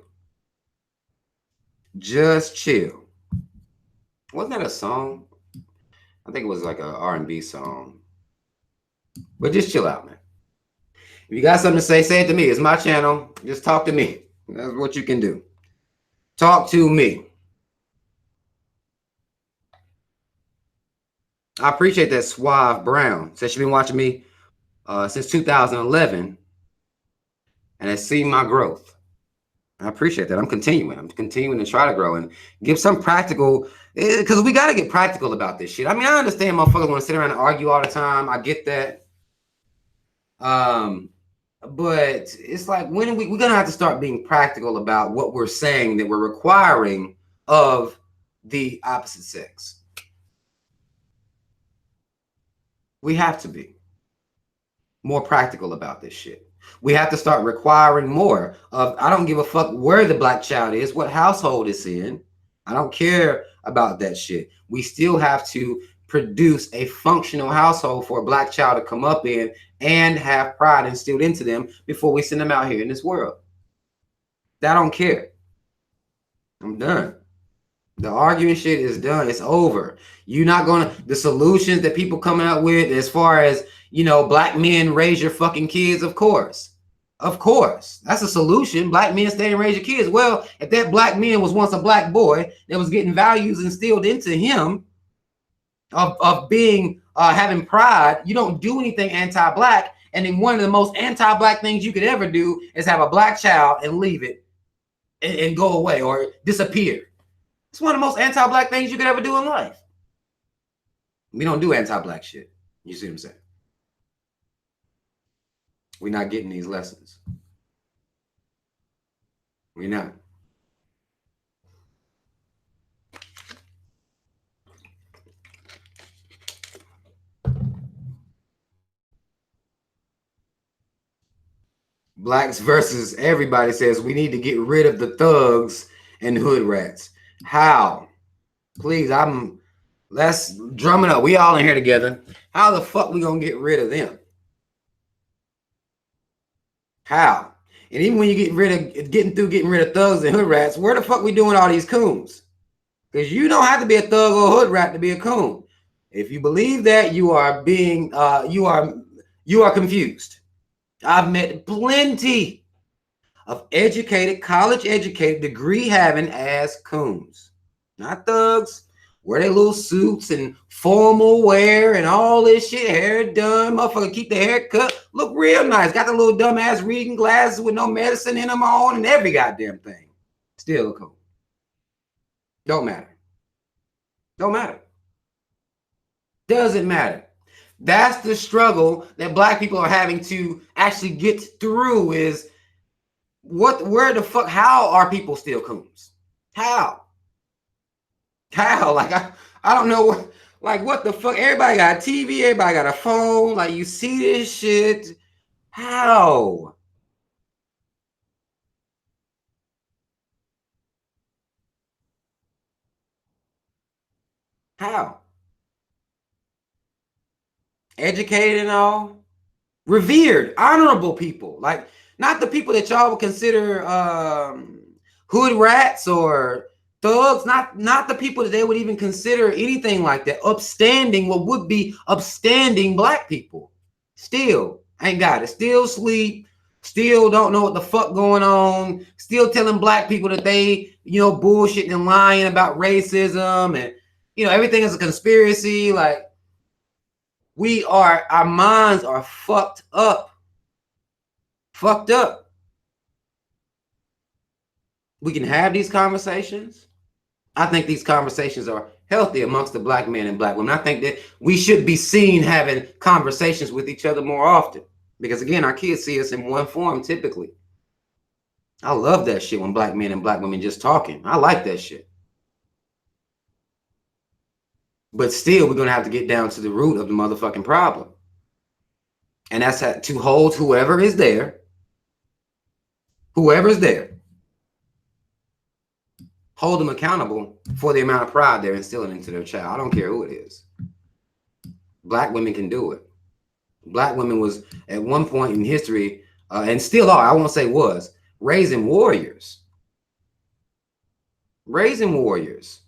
Just chill. Wasn't that a song? I think it was like a R&B song. But just chill out, man. If you got something to say it to me. It's my channel. Just talk to me. That's what you can do. Talk to me. I appreciate that. Suave Brown says she's been watching me since 2011 and has seen my growth. I appreciate that. I'm continuing to try to grow and give some practical, because we got to get practical about this shit. I mean, I understand motherfuckers want to sit around and argue all the time. I get that. But it's like, when we're going to have to start being practical about what we're saying that we're requiring of the opposite sex. We have to be more practical about this shit. We have to start requiring more of, I don't give a fuck where the black child is, what household it's in. I don't care about that shit. We still have to produce a functional household for a black child to come up in and have pride instilled into them before we send them out here in this world. I don't care. I'm done. The arguing shit is done. It's over. You're not gonna, the solutions that people coming up with as far as, you know, black men raise your fucking kids, of course. Of course. That's a solution. Black men stay and raise your kids. Well, if that black man was once a black boy that was getting values instilled into him of being, having pride, you don't do anything anti-black. And then one of the most anti-black things you could ever do is have a black child and leave it and go away or disappear. It's one of the most anti-black things you could ever do in life. We don't do anti-black shit. You see what I'm saying? We're not getting these lessons. We're not. Blacks versus everybody says we need to get rid of the thugs and hood rats. How? Please, let's drum it up. We all in here together. How the fuck we gonna get rid of them? How? And even when you getting rid of thugs and hood rats, where the fuck we doing all these coons? Because you don't have to be a thug or a hood rat to be a coon. If you believe that, you are being you are confused. I've met plenty of educated, college educated, degree having ass coons, not thugs. Wear their little suits and formal wear and all this shit, hair done, motherfucker keep the hair cut, look real nice. Got the little dumbass reading glasses with no medicine in them on and every goddamn thing. Still cool. Don't matter. Don't matter. Doesn't matter. That's the struggle that black people are having to actually get through is where the fuck, how are people still coons? How? Like, I don't know, like, what the fuck? Everybody got a TV, everybody got a phone. Like, you see this shit. How? How? Educated and all. Revered, honorable people. Like, not the people that y'all would consider hood rats or thugs, not the people that they would even consider anything like that. Upstanding, what would be upstanding black people. Still ain't got it. Still sleep. Still don't know what the fuck going on. Still telling black people that they, bullshitting and lying about racism and, everything is a conspiracy. Like, our minds are fucked up. Fucked up. We can have these conversations. I think these conversations are healthy amongst the black men and black women. I think that we should be seen having conversations with each other more often. Because again, our kids see us in one form typically. I love that shit when black men and black women just talking. I like that shit. But still, we're going to have to get down to the root of the motherfucking problem. And that's to hold whoever is there. Whoever's there. Hold them accountable for the amount of pride they're instilling into their child. I don't care who it is. Black women can do it. Black women was, at one point in history, and still are, I won't say was, raising warriors. Raising warriors.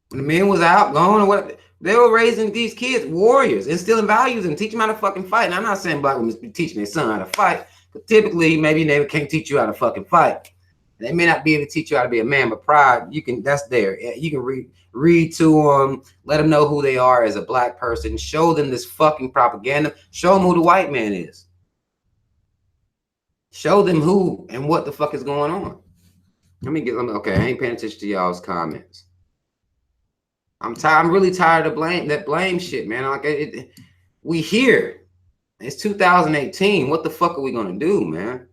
When the men was out, gone, or what, they were raising these kids warriors, instilling values and teaching them how to fucking fight. And I'm not saying black women teaching their son how to fight, but typically, maybe they can't teach you how to fucking fight. They may not be able to teach you how to be a man, but pride, you can, that's there. You can read to them, let them know who they are as a black person, show them this fucking propaganda, show them who the white man is. Show them who and what the fuck is going on. Okay, I ain't paying attention to y'all's comments. I'm tired. I'm really tired of blame shit, man. Like we here. It's 2018. What the fuck are we gonna do, man?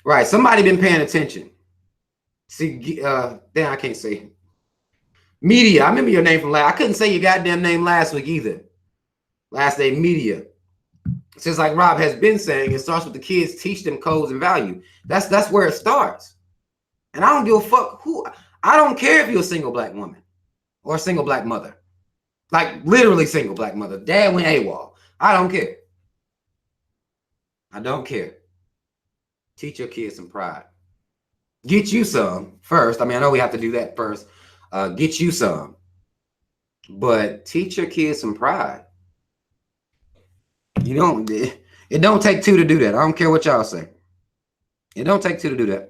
Right. Somebody been paying attention. See, damn, I can't say. Media. I remember your name from last. I couldn't say your goddamn name last week either. Last day, media. It's just like Rob has been saying, it starts with the kids. Teach them codes and value. That's where it starts. And I don't give a fuck who. I don't care if you're a single black woman or a single black mother. Like literally single black mother. Dad went AWOL. I don't care. I don't care. Teach your kids some pride. Get you some first. I mean, I know we have to do that first. Get you some. But teach your kids some pride. You don't. It don't take two to do that. I don't care what y'all say. It don't take two to do that.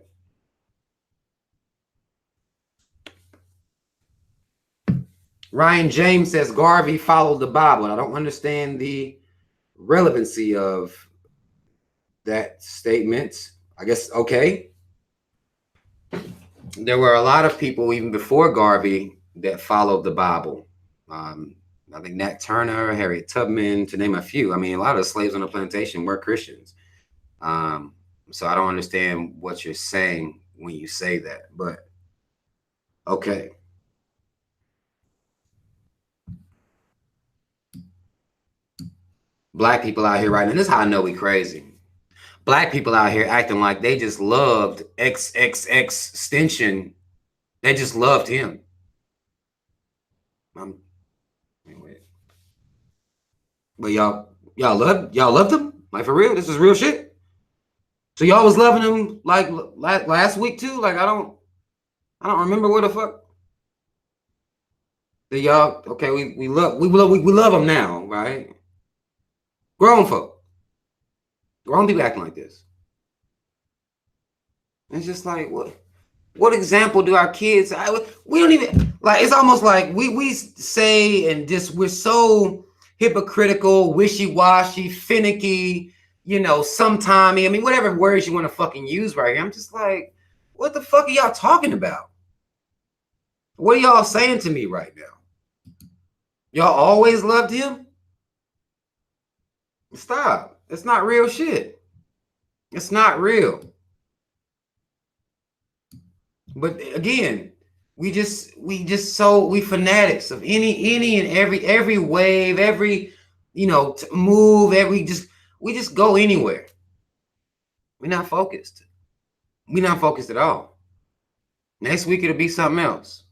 Ryan James says Garvey followed the Bible. I don't understand the relevancy of that statement. I guess, okay. There were a lot of people even before Garvey that followed the Bible. I think Nat Turner, Harriet Tubman, to name a few. I mean, a lot of the slaves on the plantation were Christians. So I don't understand what you're saying when you say that, but okay. Black people out here right now, this is how I know we crazy. Black people out here acting like they just loved XXX extension. They just loved him. But y'all loved him? Like for real? This is real shit? So y'all was loving him like last week too? Like I don't remember what the fuck. Y'all, okay, we love him now, right? Grown folk. Grown people acting like this. It's just like, what example do our kids? We don't even, like, it's almost like we say and just, we're so hypocritical, wishy-washy, finicky, you know, sometimey. I mean, whatever words you want to fucking use right here. I'm just like, what the fuck are y'all talking about? What are y'all saying to me right now? Y'all always loved him? Stop. It's not real shit. It's not real. But again, we fanatics of any and every wave, every, you know, move, we just go anywhere. We're not focused. We're not focused at all. Next week it'll be something else.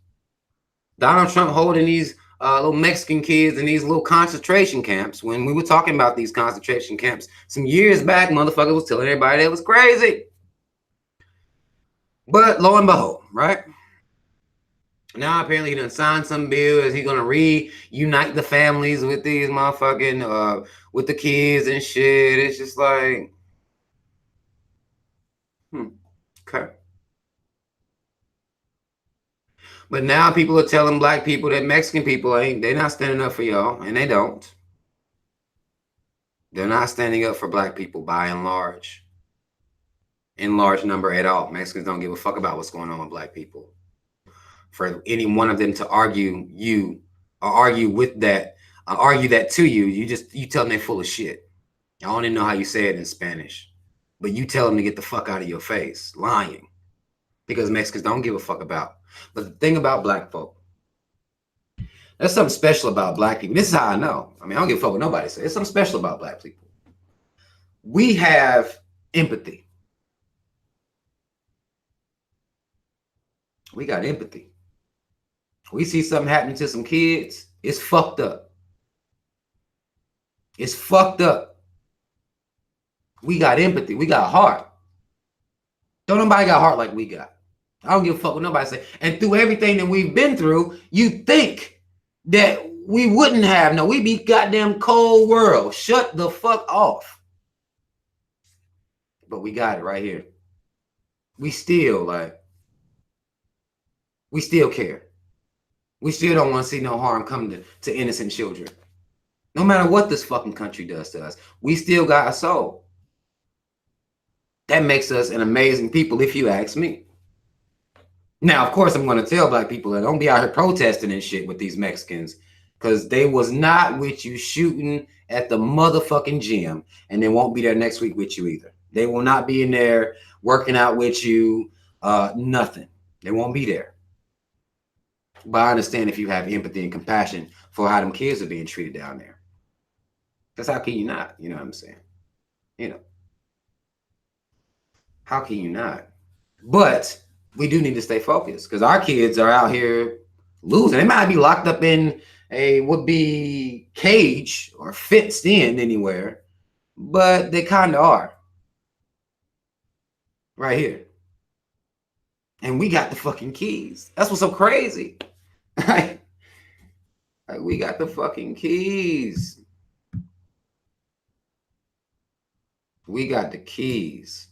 Donald Trump holding these little Mexican kids in these little concentration camps. When we were talking about these concentration camps some years back, motherfucker was telling everybody that was crazy. But lo and behold, right? Now apparently he done signed some bill as he's gonna reunite the families with these motherfucking with the kids and shit. It's just like, okay. But now people are telling black people that Mexican people they're not standing up for y'all, and they don't. They're not standing up for black people by and large. In large number at all. Mexicans don't give a fuck about what's going on with black people. For any one of them to argue that to you, you tell them they're full of shit. I don't even know how you say it in Spanish, but you tell them to get the fuck out of your face, lying, because Mexicans don't give a fuck about. But the thing about black folk, there's something special about black people. This is how I know. I mean, I don't give a fuck what nobody says. There's something special about black people. We have empathy. We got empathy. We see something happening to some kids, it's fucked up. It's fucked up. We got empathy. We got heart. Don't nobody got heart like we got. I don't give a fuck what nobody say. And through everything that we've been through, you think that we wouldn't have. No, we be goddamn cold world. Shut the fuck off. But we got it right here. We still care. We still don't want to see no harm come to innocent children. No matter what this fucking country does to us, we still got a soul. That makes us an amazing people, if you ask me. Now, of course, I'm going to tell black people that don't be out here protesting and shit with these Mexicans, because they was not with you shooting at the motherfucking gym, and they won't be there next week with you either. They will not be in there working out with you, nothing. They won't be there. But I understand if you have empathy and compassion for how them kids are being treated down there. Because how can you not? You know what I'm saying? You know. How can you not? But we do need to stay focused, because our kids are out here losing. They might be locked up in a would-be cage or fenced in anywhere, but they kind of are. Right here. And we got the fucking keys. That's what's so crazy. Like, we got the fucking keys. We got the keys.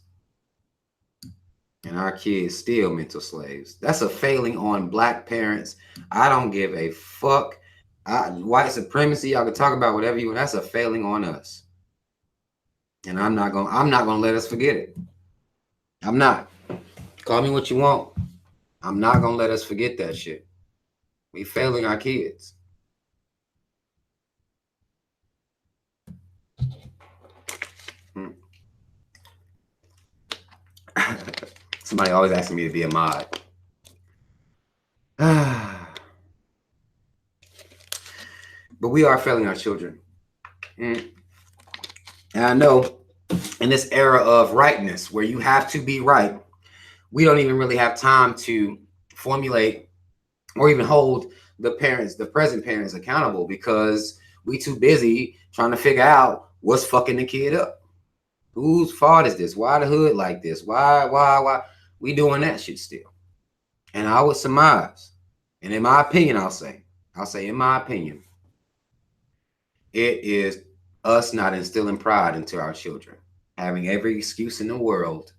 And our kids still mental slaves. That's a failing on black parents. I don't give a fuck. White supremacy, y'all can talk about whatever you want. That's a failing on us. And I'm not gonna let us forget it. I'm not. Call me what you want. I'm not gonna let us forget that shit. We failing our kids. Somebody always asking me to be a mod. But we are failing our children. And I know in this era of rightness, where you have to be right, we don't even really have time to formulate or even hold the present parents accountable, because we too busy trying to figure out what's fucking the kid up. Whose fault is this? Why the hood like this? Why? We doing that shit still. And I would surmise, and in my opinion, I'll say in my opinion, it is us not instilling pride into our children, having every excuse in the world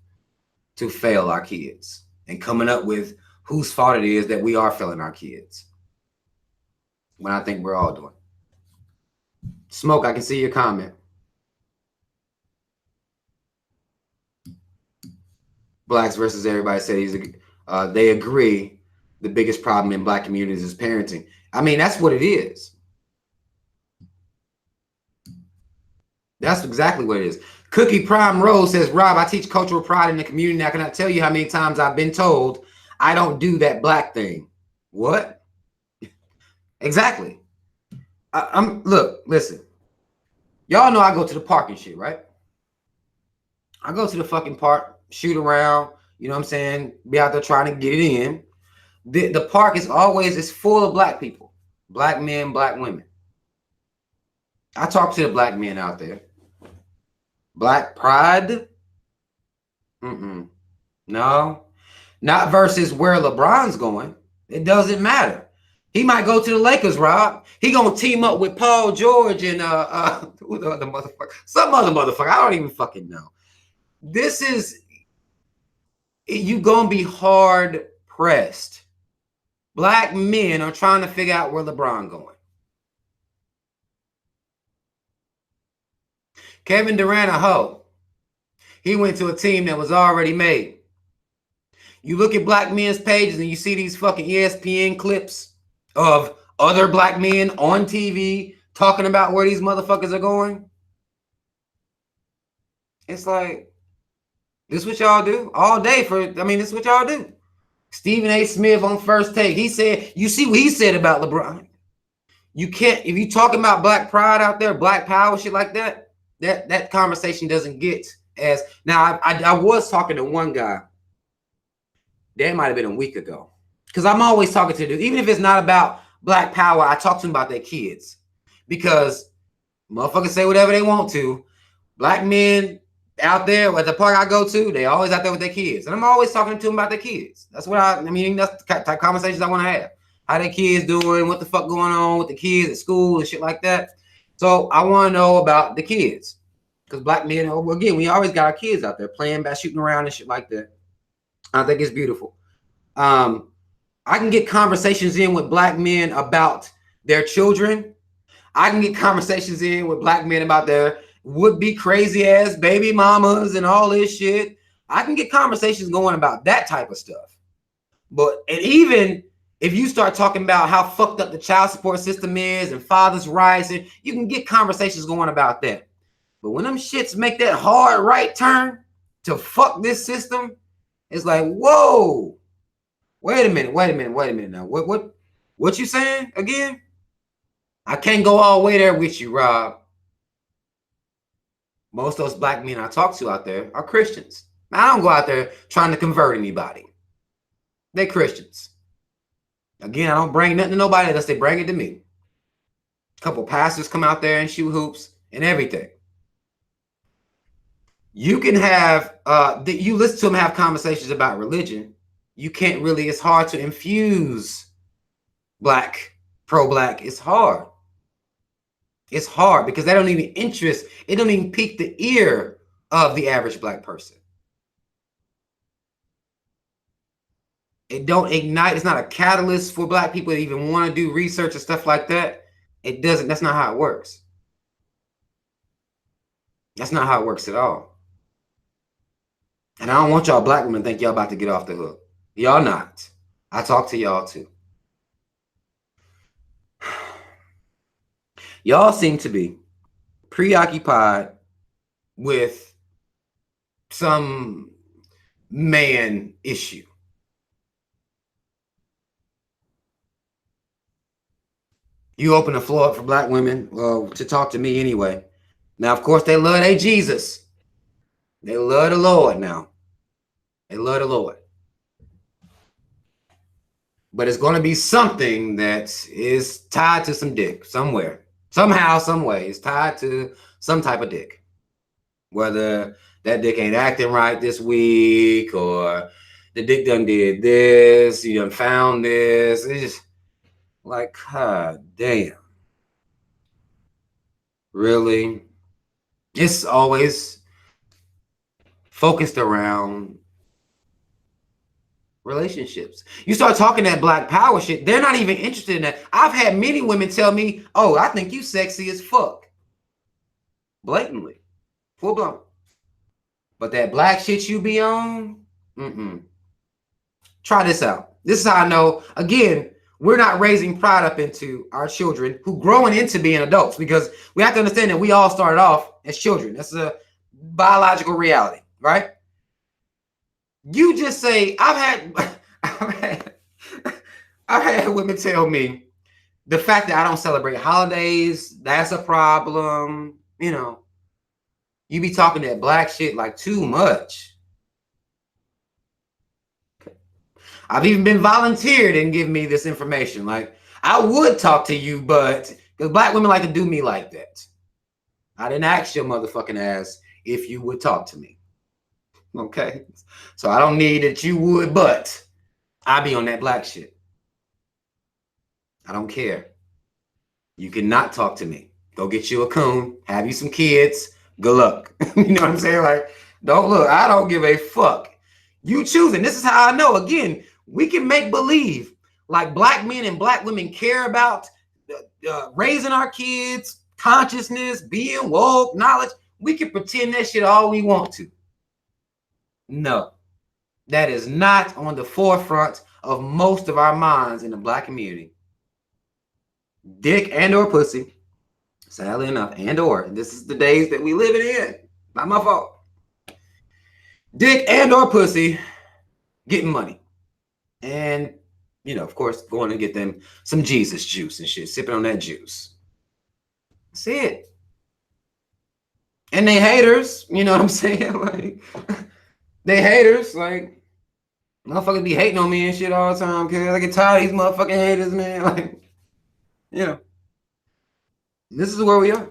to fail our kids, and coming up with whose fault it is that we are failing our kids, when I think we're all doing. Smoke, I can see your comment. Blacks versus everybody said they agree the biggest problem in black communities is parenting. I mean, that's what it is. That's exactly what it is. Cookie Prime Rose says, Rob, I teach cultural pride in the community. I cannot tell you how many times I've been told I don't do that black thing. What? Exactly. Look, listen. Y'all know I go to the park and shit, right? I go to the fucking park, shoot around, you know what I'm saying? Be out there trying to get it in. The park is full of black people, black men, black women. I talk to the black men out there. Black pride? No. Not versus where LeBron's going. It doesn't matter. He might go to the Lakers, Rob. He gonna team up with Paul George and who the other motherfucker? Some other motherfucker. I don't even fucking know. This is, you gonna be hard pressed. Black men are trying to figure out where LeBron going. Kevin Durant, a hoe. He went to a team that was already made. You look at black men's pages and you see these fucking ESPN clips of other black men on TV talking about where these motherfuckers are going. It's like, this is what y'all do all day this is what y'all do. Stephen A. Smith on First Take, he said, you see what he said about LeBron. You can't, if you talking about black pride out there, black power, shit like that, that conversation doesn't get as, now I was talking to one guy, that might have been a week ago, because I'm always talking to dudes, even if it's not about black power, I talk to them about their kids, because motherfuckers say whatever they want to. Black men out there at the park I go to, they always out there with their kids, and I'm always talking to them about their kids. That's what I mean. That's the type of conversations I want to have. How their kids doing? What the fuck going on with the kids at school and shit like that. So I want to know about the kids, because black men, again, we always got our kids out there playing, shooting around and shit like that. I think it's beautiful. I can get conversations in with black men about their children. I can get conversations in with black men about their would-be crazy-ass baby mamas and all this shit. I can get conversations going about that type of stuff. And even if you start talking about how fucked up the child support system is and fathers' rights, and you can get conversations going about that. But when them shits make that hard right turn to fuck this system, it's like, whoa, wait a minute now. What you saying again? I can't go all the way there with you, Rob. Most of those black men I talk to out there are Christians. I don't go out there trying to convert anybody. They're Christians. Again, I don't bring nothing to nobody unless they bring it to me. A couple pastors come out there and shoot hoops and everything. You can have, you listen to them have conversations about religion. You can't really, it's hard to infuse pro-black. It's hard. It's hard because they don't even it don't even pique the ear of the average black person. It don't ignite. It's not a catalyst for black people to even want to do research and stuff like that. It doesn't. That's not how it works. That's not how it works at all. And I don't want y'all black women to think y'all about to get off the hook. Y'all not. I talk to y'all too. Y'all seem to be preoccupied with some man issue. You open the floor up for black women to talk to me anyway. Now, of course, they love their Jesus. They love the Lord now. They love the Lord. But it's going to be something that is tied to some dick somewhere. Somehow, some way, it's tied to some type of dick. Whether that dick ain't acting right this week, or the dick done did this, you done found this. It's just like, God damn. Really? It's always focused around relationships. You start talking that black power shit, they're not even interested in that. I've had many women tell me, oh, I think you sexy as fuck. Blatantly. Full blown. But that black shit you be on, Try this out. This is how I know, again, we're not raising pride up into our children who growing into being adults, because we have to understand that we all started off as children. That's a biological reality, right? You just say, I've had women tell me the fact that I don't celebrate holidays, that's a problem. You know, you be talking that black shit like too much. I've even been volunteered and give me this information. Like, I would talk to you, but because black women like to do me like that. I didn't ask your motherfucking ass if you would talk to me. Okay? So I don't need that you would, but I be on that black shit. I don't care. You cannot talk to me. Go get you a coon, have you some kids, good luck. You know what I'm saying? Like, don't look, I don't give a fuck. You choosing. This is how I know. Again, we can make believe like black men and black women care about raising our kids, consciousness, being woke, knowledge. We can pretend that shit all we want to. No, that is not on the forefront of most of our minds in the black community. Dick and or pussy, sadly enough, and or, this is the days that we live in. Not my fault. Dick and or pussy getting money. And, you know, of course, going to get them some Jesus juice and shit, sipping on that juice. That's it. And they haters, you know what I'm saying? Like, they haters, like, motherfuckers be hating on me and shit all the time, because I get tired of these motherfucking haters, man. Like, you know, this is where we are.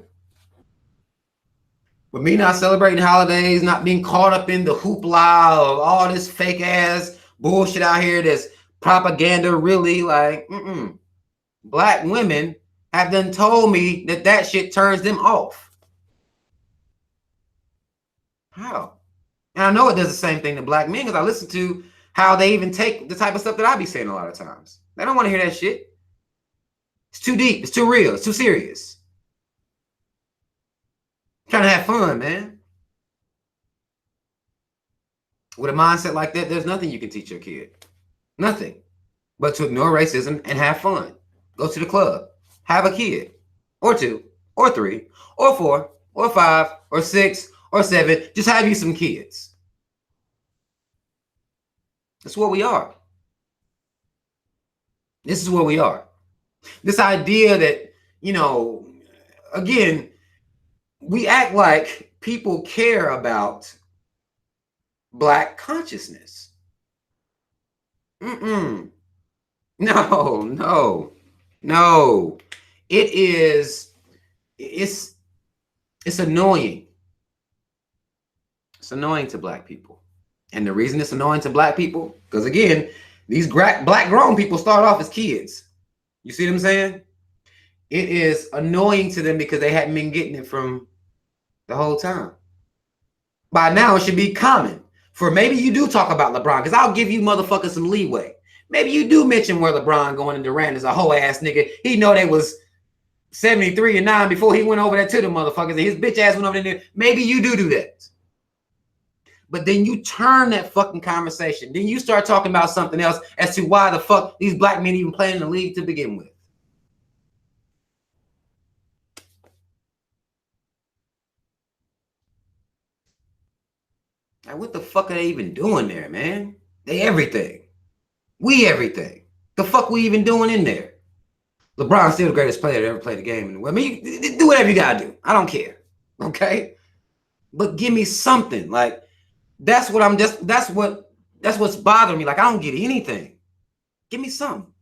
But me not celebrating holidays, not being caught up in the hoopla of all this fake ass bullshit out here, this propaganda, really, like, Black women have done told me that that shit turns them off. How? And I know it does the same thing to Black men because I listen to how they even take the type of stuff that I be saying a lot of times. They don't want to hear that shit. It's too deep. It's too real. It's too serious. I'm trying to have fun, man. With a mindset like that, there's nothing you can teach your kid. Nothing. But to ignore racism and have fun. Go to the club. Have a kid. Or two. Or three. Or four. Or five. Or six. Or seven. Just have you some kids. That's what we are. This is where we are. This idea that, again, we act like people care about Black consciousness. No. It's annoying. It's annoying to Black people. And the reason it's annoying to Black people, because again, these Black grown people start off as kids. You see what I'm saying? It is annoying to them because they hadn't been getting it from the whole time. By now, it should be common for maybe you do talk about LeBron, because I'll give you motherfuckers some leeway. Maybe you do mention where LeBron going and Durant is a hoe ass nigga. He know they was 73-9 before he went over there to the motherfuckers, and his bitch ass went over there. Maybe you do that. But then you turn that fucking conversation. Then you start talking about something else as to why the fuck these Black men even playing in the league to begin with. Like, what the fuck are they even doing there, man? They everything. We everything. The fuck we even doing in there? LeBron's still the greatest player to ever play the game. I mean, do whatever you gotta do. I don't care. Okay? But give me something. Like, that's what's bothering me. Like, I don't get anything. Give me something.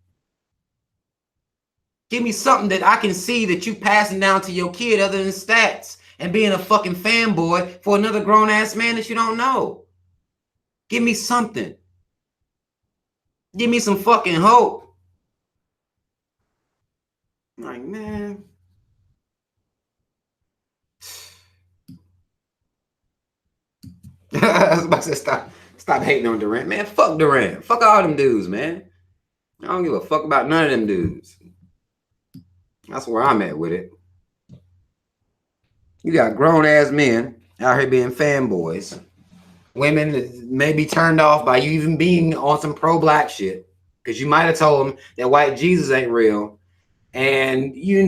Give me something that I can see that you passing down to your kid other than stats and being a fucking fanboy for another grown-ass man that you don't know. Give me something. Give me some fucking hope. Like, man. I was about to say, stop hating on Durant. Man, fuck Durant. Fuck all them dudes, man. I don't give a fuck about none of them dudes. That's where I'm at with it. You got grown-ass men out here being fanboys. Women may be turned off by you even being on some pro-Black shit, because you might have told them that white Jesus ain't real, and you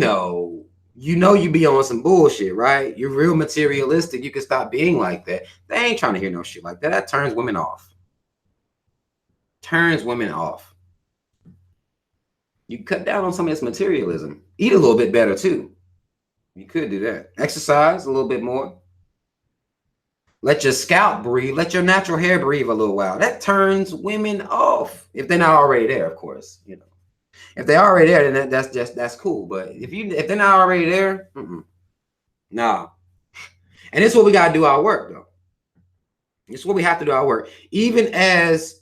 be on some bullshit, right? You're real materialistic. You can stop being like that. They ain't trying to hear no shit like that. That turns women off. Turns women off. You cut down on some of this materialism. Eat a little bit better too. You could do that. Exercise a little bit more. Let your scalp breathe. Let your natural hair breathe a little while. That turns women off. If they're not already there, of course. If they're already there, then that's cool. But if they're not already there, nah. And this is what we gotta do our work, though. This is what we have to do our work, even as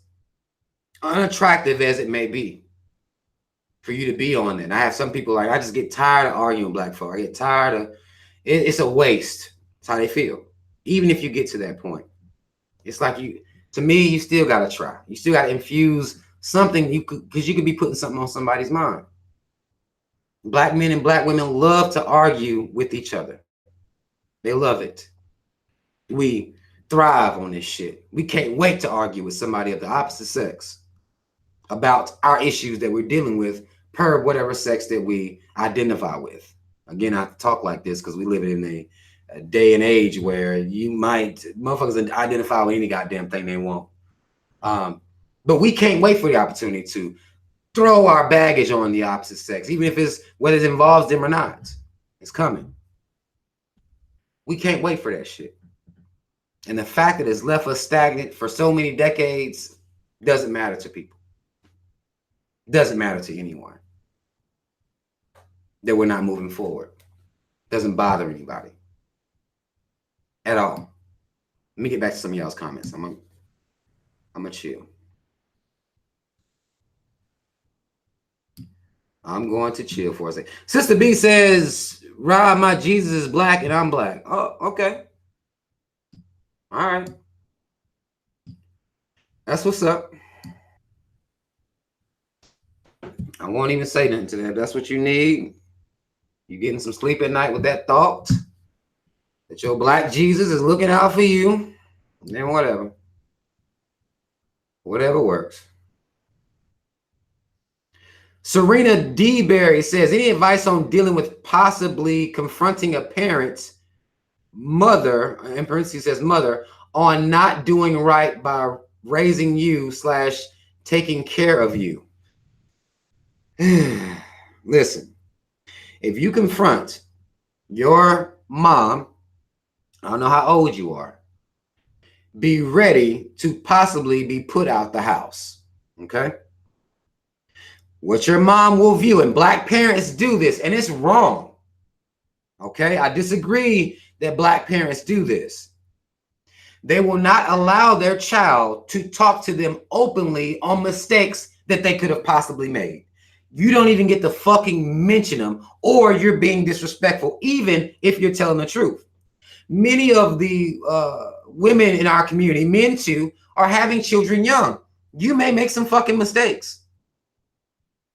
unattractive as it may be for you to be on it. And I have some people like, I just get tired of arguing Black folk. I get tired of it's a waste. That's how they feel. Even if you get to that point, it's like to me, you still gotta try. You still gotta infuse something because you could be putting something on somebody's mind. Black men and Black women love to argue with each other. They love it. We thrive on this shit. We can't wait to argue with somebody of the opposite sex about our issues that we're dealing with per whatever sex that we identify with. Again, I talk like this because we live in a day and age where motherfuckers identify with any goddamn thing they want. But we can't wait for the opportunity to throw our baggage on the opposite sex, even if whether it involves them or not. It's coming. We can't wait for that shit. And the fact that it's left us stagnant for so many decades doesn't matter to people. Doesn't matter to anyone. That we're not moving forward. Doesn't bother anybody. at all. Let me get back to some of y'all's comments. I'm gonna chill. I'm going to chill for a second. Sister B says, Rob, my Jesus is black and I'm black. Oh, okay. All right. That's what's up. I won't even say nothing to that. If that's what you need. You getting some sleep at night with that thought that your black Jesus is looking out for you. Then whatever. Whatever works. Serena D. Berry says, any advice on dealing with possibly confronting a parent's mother, in parentheses says mother, on not doing right by raising you / taking care of you? Listen, if you confront your mom, I don't know how old you are, be ready to possibly be put out the house. Okay? What your mom will view, and black parents do this, and it's wrong. Okay? I disagree that black parents do this. They will not allow their child to talk to them openly on mistakes that they could have possibly made. You don't even get to fucking mention them, or you're being disrespectful, even if you're telling the truth. Many of the women in our community, men too, are having children young. You may make some fucking mistakes.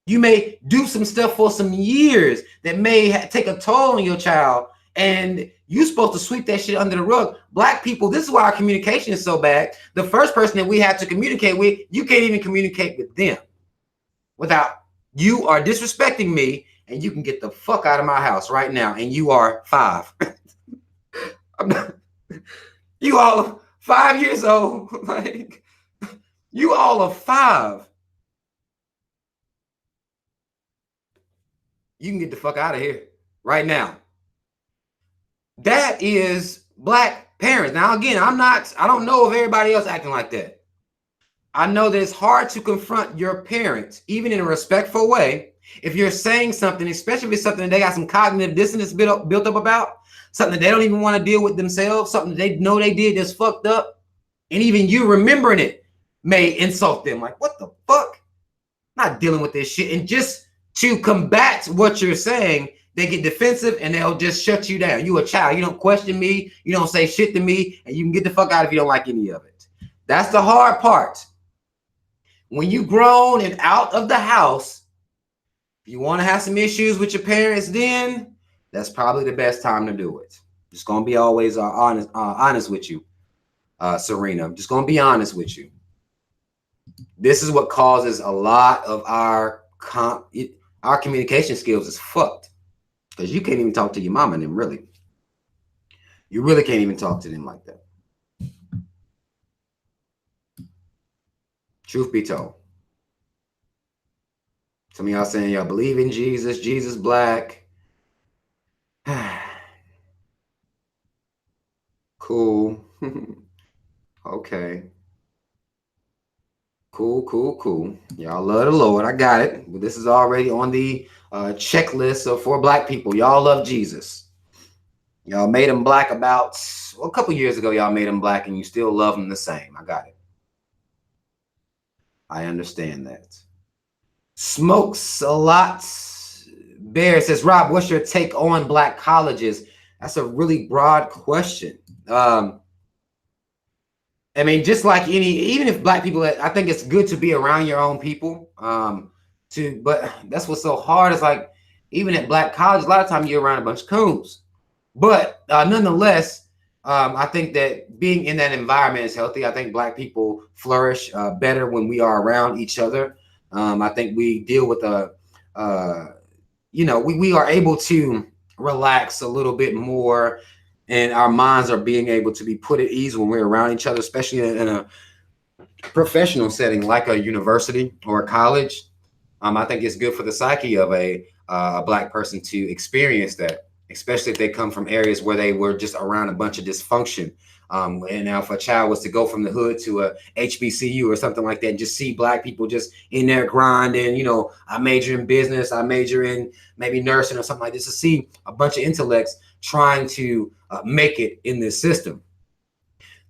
You may do some stuff for some years that may take a toll on your child, and you're supposed to sweep that shit under the rug. Black people, this is why our communication is so bad. The first person that we have to communicate with, you can't even communicate with them without, you are disrespecting me, and you can get the fuck out of my house right now, and you are 5. You all are 5 years old. Like, you all are 5. You can get the fuck out of here right now. That is black parents. Now, again, I don't know if everybody else acting like that. I know that it's hard to confront your parents, even in a respectful way, if you're saying something, especially if it's something that they got some cognitive dissonance built up about, something that they don't even want to deal with themselves, something they know they did that's fucked up, and even you remembering it may insult them. Like, what the fuck? I'm not dealing with this shit. And just to combat what you're saying, they get defensive and they'll just shut you down. You a child. You don't question me. You don't say shit to me, and you can get the fuck out if you don't like any of it. That's the hard part. When you grown and out of the house, if you want to have some issues with your parents, then that's probably the best time to do it. Just gonna be always honest with you, Serena. I'm just gonna be honest with you. This is what causes a lot of our communication skills is fucked, because you can't even talk to your mom and them. Really, you really can't even talk to them like that. Truth be told. Some of y'all saying y'all believe in Jesus, Jesus black. Cool. Okay. Cool. Y'all love the Lord. I got it. But this is already on the checklist for black people. Y'all love Jesus. Y'all made him black about a couple years ago. Y'all made him black, and you still love him the same. I got it. I understand that. Smokes a lot. Bear says, Rob, what's your take on black colleges? That's a really broad question. I mean, just like even if black people, I think it's good to be around your own people. But that's what's so hard. It's like, even at black college, a lot of times you're around a bunch of coons. But nonetheless, I think that being in that environment is healthy. I think black people flourish better when we are around each other. I think we deal with we are able to relax a little bit more, and our minds are being able to be put at ease when we're around each other, especially in a professional setting like a university or a college. I think it's good for the psyche of a black person to experience that, especially if they come from areas where they were just around a bunch of dysfunction. And now if a child was to go from the hood to a HBCU or something like that, and just see black people just in there grinding, I major in business, I major in maybe nursing or something like this, to see a bunch of intellects trying to make it in this system.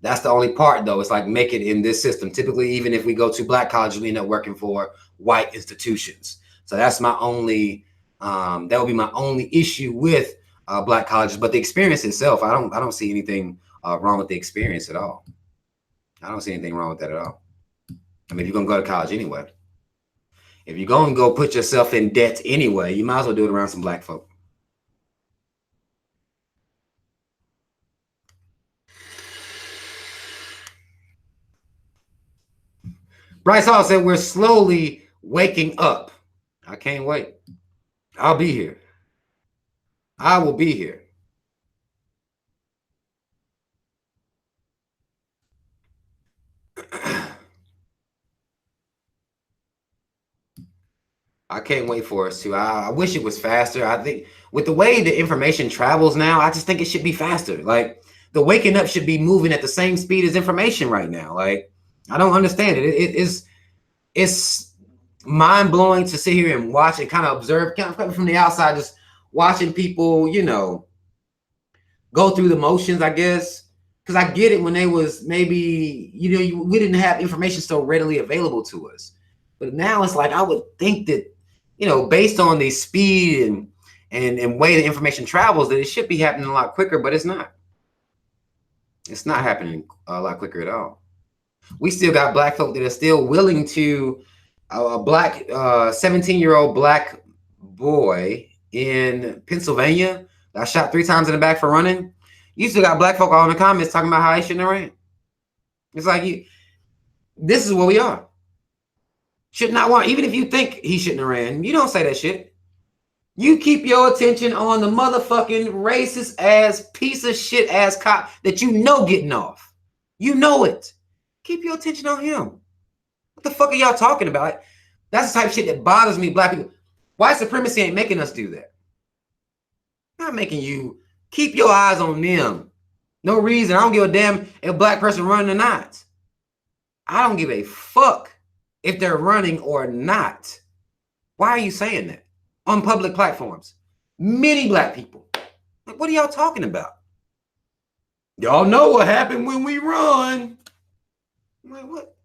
That's the only part, though. It's like make it in this system. Typically, even if we go to black colleges, we end up working for white institutions. So that's my only, that would be my only issue with black colleges. But the experience itself, I don't see anything wrong with the experience at all. I don't see anything wrong with that at all. I mean, if you're gonna go to college anyway, if you're gonna go put yourself in debt anyway, you might as well do it around some black folk. Bryce Hall said we're slowly waking up. I can't wait. I'll be here. I will be here. I can't wait for us to. I wish it was faster. I think with the way the information travels now, I just think it should be faster. Like the waking up should be moving at the same speed as information right now. Like I don't understand it. It's mind blowing to sit here and watch and kind of observe, kind of from the outside, just watching people, you know, go through the motions, I guess. Because I get it when they was maybe, you know, we didn't have information so readily available to us. But now it's like I would think that, you know, based on the speed and way the information travels, that it should be happening a lot quicker, but it's not. It's not happening a lot quicker at all. We still got black folk that are still willing to, a black 17-year-old black boy in Pennsylvania got shot 3 times in the back for running. You still got black folk all in the comments talking about how he shouldn't have ran. It's like, this is where we are. Should not want, even if you think he shouldn't have ran, you don't say that shit. You keep your attention on the motherfucking racist ass, piece of shit ass cop that you know getting off. You know it. Keep your attention on him. What the fuck are y'all talking about? That's the type of shit that bothers me, black people. White supremacy ain't making us do that. Not making you. Keep your eyes on them. No reason. I don't give a damn if a black person running or not. I don't give a fuck if they're running or not. Why are you saying that on public platforms? Many black people. Like, what are y'all talking about? Y'all know what happened when we run. I'm like, what?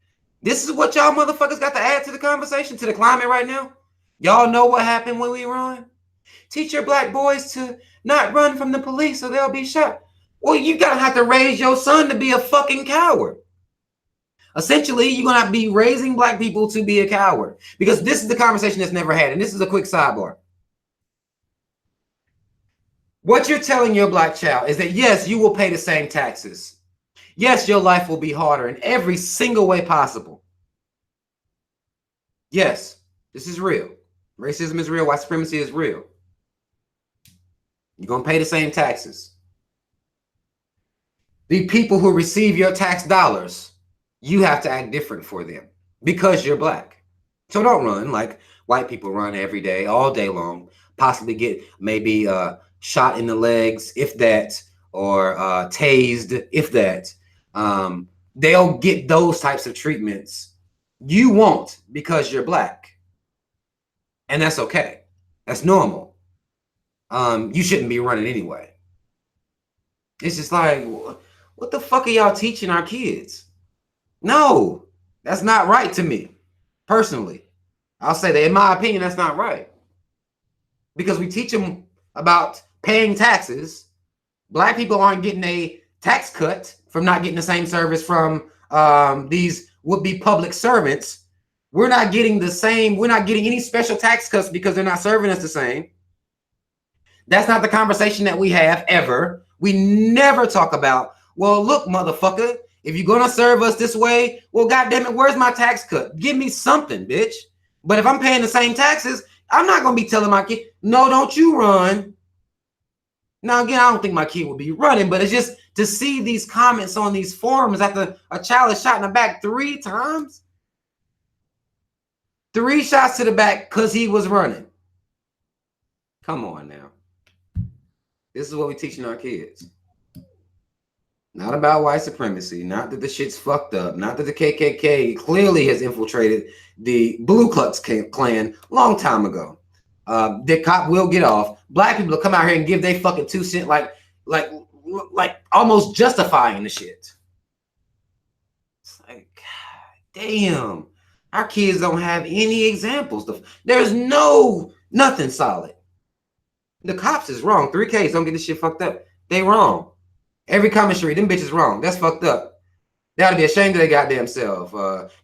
This is what y'all motherfuckers got to add to the conversation, to the climate right now? Y'all know what happened when we run? Teach your black boys to not run from the police or they'll be shot. Well, you gotta have to raise your son to be a fucking coward. Essentially, you're gonna have to be raising black people to be a coward, because this is the conversation that's never had. And this is a quick sidebar. What you're telling your black child is that, yes, you will pay the same taxes. Yes, your life will be harder in every single way possible. Yes, this is real. Racism is real. White supremacy is real. You're going to pay the same taxes. The people who receive your tax dollars, you have to act different for them because you're black. So don't run like white people run every day, all day long, possibly get maybe shot in the legs, if that, or tased, if that. They'll get those types of treatments. You won't, because you're black. And that's okay. That's normal. You shouldn't be running anyway. It's just like, what the fuck are y'all teaching our kids? No, that's not right to me, personally. I'll say that, in my opinion, that's not right. Because we teach them about paying taxes. Black people aren't getting a tax cut from not getting the same service from these would-be public servants. We're not getting the same. We're not getting any special tax cuts because they're not serving us the same. That's not the conversation that we have ever. We never talk about, well, look, motherfucker, if you're going to serve us this way, well, goddamn it, where's my tax cut? Give me something, bitch. But if I'm paying the same taxes, I'm not going to be telling my kid, no, don't you run. Now, again, I don't think my kid will be running, but it's just to see these comments on these forums after a child is shot in the back 3 times. 3 shots to the back because he was running. Come on now. This is what we're teaching our kids. Not about white supremacy. Not that the shit's fucked up. Not that the KKK clearly has infiltrated the Ku Klux Klan long time ago. The cop will get off. Black people will come out here and give they fucking 2 cents, like almost justifying the shit. It's like, God damn, our kids don't have any examples. There's nothing solid. The cops is wrong. 3Ks don't get this shit fucked up. They wrong. Every commissary, them bitches wrong. That's fucked up. They ought to be ashamed of their goddamn self.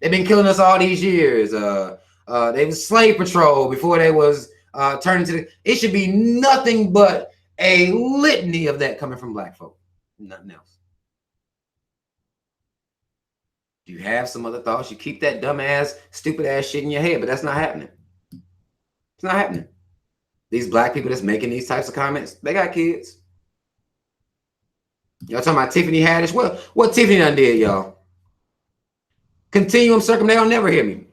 They've been killing us all these years. They was slave patrol before they was turned into the. It should be nothing but a litany of that coming from black folk. Nothing else. You have some other thoughts. You keep that dumb ass, stupid ass shit in your head, but that's not happening. It's not happening. These black people that's making these types of comments, they got kids. Y'all talking about Tiffany Haddish? What Tiffany done did, y'all? Continuum circum, they don't never hear me.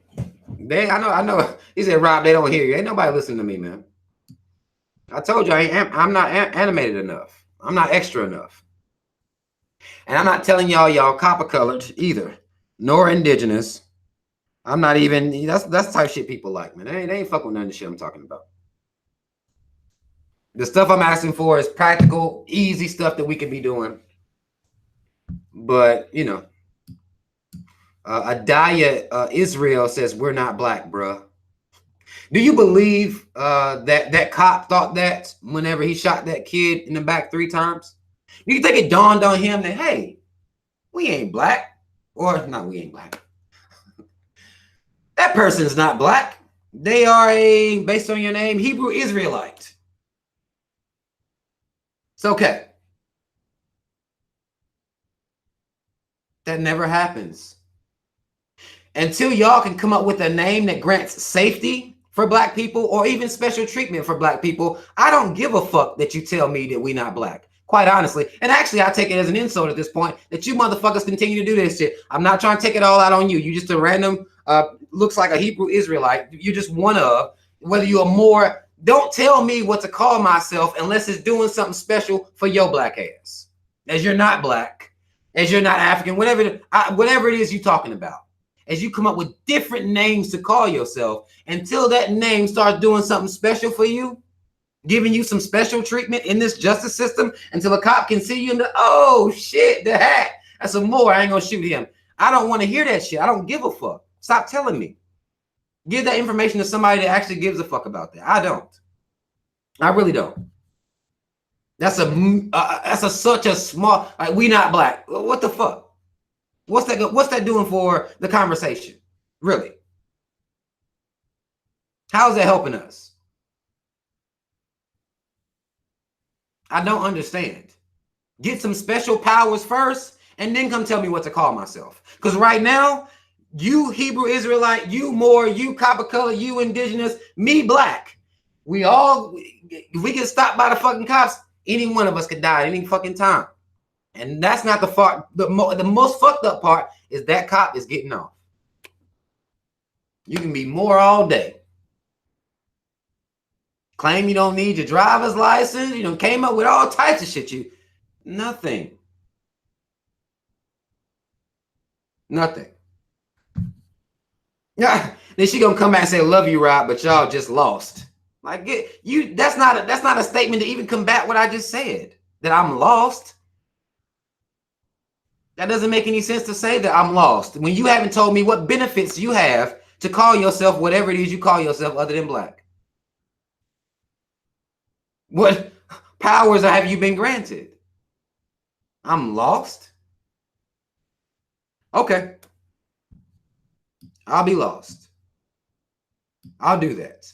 I know. He said, Rob, they don't hear you. Ain't nobody listening to me, man. I told you I'm not animated enough. I'm not extra enough. And I'm not telling y'all copper colored either, nor indigenous. I'm not even, that's the type of shit people like, man. They ain't fucking with none of the shit I'm talking about. The stuff I'm asking for is practical, easy stuff that we can be doing. But, you know, Adaya Israel says, we're not black, bruh. Do you believe that cop thought that whenever he shot that kid in the back 3 times? Do you think it dawned on him that, hey, we ain't black? Or, not we ain't black. That person's not black. They are based on your name, Hebrew Israelite. It's okay. That never happens. Until y'all can come up with a name that grants safety for black people or even special treatment for black people, I don't give a fuck that you tell me that we not black. Quite honestly. And actually, I take it as an insult at this point that you motherfuckers continue to do this shit. I'm not trying to take it all out on you. You just a random, looks like a Hebrew Israelite. You're just one of, whether you're more, don't tell me what to call myself unless it's doing something special for your black ass. As you're not black, as you're not African, whatever it is you're talking about. As you come up with different names to call yourself until that name starts doing something special for you, giving you some special treatment in this justice system until a cop can see you and oh shit, the hat. That's some more. I ain't gonna shoot him. I don't want to hear that shit. I don't give a fuck. Stop telling me. Give that information to somebody that actually gives a fuck about that. I don't. I really don't. That's such a small, like, we not black. What the fuck? What's that doing for the conversation? Really? How's that helping us? I don't understand. Get some special powers first and then come tell me what to call myself. Because right now, you Hebrew Israelite, you Moor, you copper color, you indigenous, me black. We get stopped by the fucking cops. Any one of us could die at any fucking time. And that's not the part. The most fucked up part is that cop is getting off. You can be Moor all day. Claim you don't need your driver's license. You know, came up with all types of shit. Nothing. Yeah. Then she gonna come back and say, "Love you, Rob," but y'all just lost. Like, that's not a statement to even combat what I just said. That I'm lost. That doesn't make any sense to say that I'm lost when you haven't told me what benefits you have to call yourself whatever it is you call yourself other than black. What powers have you been granted? I'm lost. Okay. I'll be lost. I'll do that.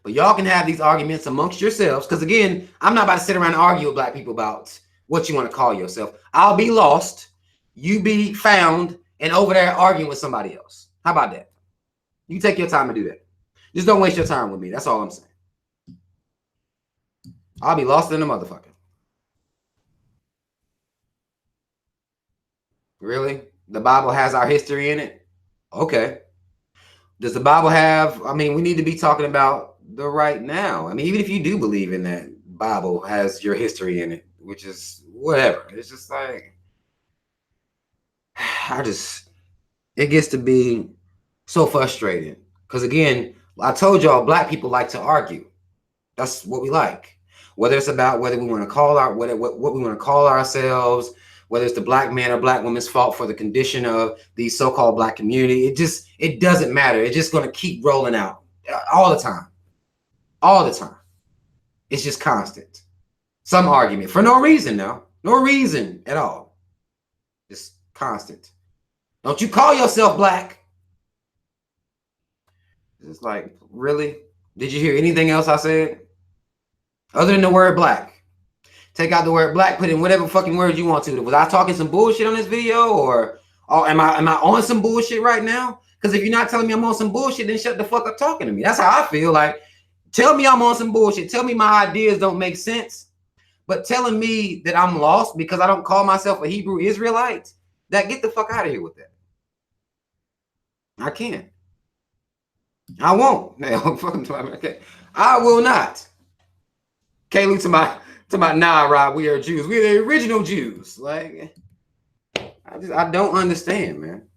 But y'all can have these arguments amongst yourselves. Because again, I'm not about to sit around and argue with black people about what you want to call yourself. I'll be lost. You be found and over there arguing with somebody else. How about that? You take your time to do that. Just don't waste your time with me. That's all I'm saying. I'll be lost in the motherfucker. Really? The Bible has our history in it? Okay. Does the Bible have, I mean, we need to be talking about the right now. I mean, even if you do believe in that, Bible has your history in it, which is whatever. It's just like, it gets to be so frustrating. Because again, I told y'all black people like to argue. That's what we like. Whether it's about whether we want to call our what we want to call ourselves, whether it's the black man or black woman's fault for the condition of the so-called black community, it doesn't matter. It's just going to keep rolling out all the time. All the time. It's just constant. Some argument for no reason, no reason at all. Just constant. Don't you call yourself black? It's like, really? Did you hear anything else I said? Other than the word black. Take out the word black, put in whatever fucking words you want to. Was I talking some bullshit on this video, or am I on some bullshit right now? Because if you're not telling me I'm on some bullshit, then shut the fuck up talking to me. That's how I feel. Like, tell me I'm on some bullshit. Tell me my ideas don't make sense. But telling me that I'm lost because I don't call myself a Hebrew Israelite, that get the fuck out of here with that. I can't. I won't. Okay. I will not. Kaylee to my nah, Rob, we are Jews. We're the original Jews. Like, I don't understand, man.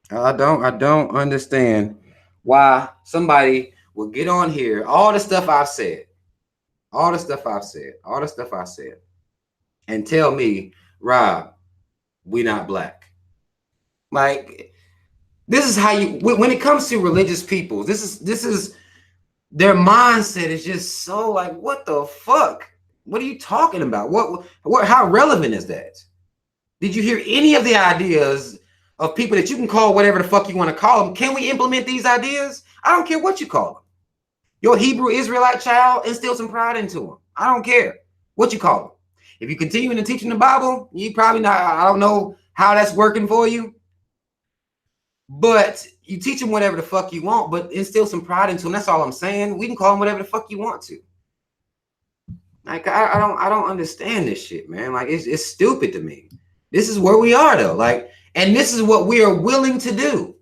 I don't understand why somebody will get on here, all the stuff I've said, and tell me, Rob, we not black. Like, this is how you, when it comes to religious people, this is their mindset is just so like, what the fuck? What are you talking about? What how relevant is that? Did you hear any of the ideas of people that you can call whatever the fuck you want to call them? Can we implement these ideas? I don't care what you call them. Your Hebrew Israelite child, instill some pride into them. I don't care what you call them. If you continue to teaching the Bible, you probably not, I don't know how that's working for you. But you teach them whatever the fuck you want, but instill some pride into them. That's all I'm saying. We can call them whatever the fuck you want to. Like, I don't understand this shit, man. Like, it's stupid to me. This is where we are, though. Like, and this is what we are willing to do.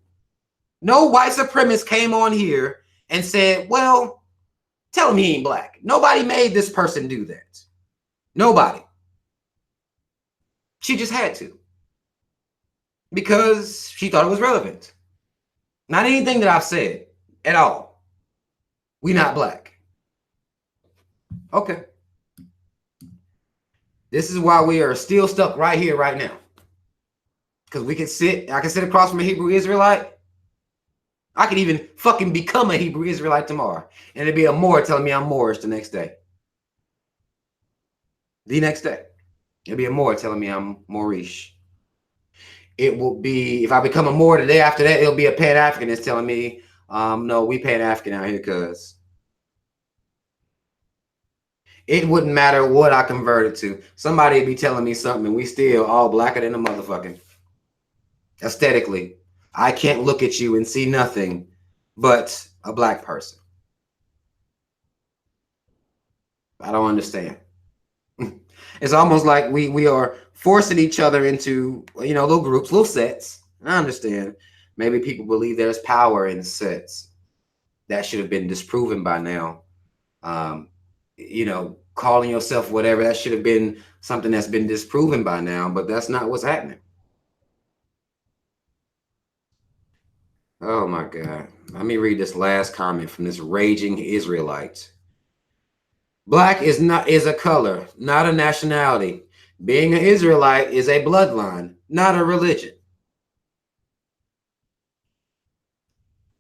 No white supremacist came on here and said, well, tell him he ain't black. Nobody made this person do that. Nobody. She just had to. Because she thought it was relevant. Not anything that I've said at all. We not black. Okay. This is why we are still stuck right here, right now. Because I can sit across from a Hebrew Israelite. I could even fucking become a Hebrew Israelite tomorrow. And it'd be a Moor telling me I'm Moorish the next day. The next day. It'd be a Moor telling me I'm Moorish. It will be, if I become a Moor the day after that, it'll be a Pan-Africanist telling me, no, we Pan-African out here, cuz. It wouldn't matter what I converted to. Somebody would be telling me something and we still all blacker than a motherfucking. Aesthetically, I can't look at you and see nothing but a black person. I don't understand. It's almost like we are forcing each other into, little groups, little sets. I understand. Maybe people believe there's power in sets. That should have been disproven by now. Calling yourself whatever, that should have been something that's been disproven by now, but that's not what's happening. Oh my God. Let me read this last comment from this raging Israelite. Black is a color, not a nationality. Being an Israelite is a bloodline, not a religion.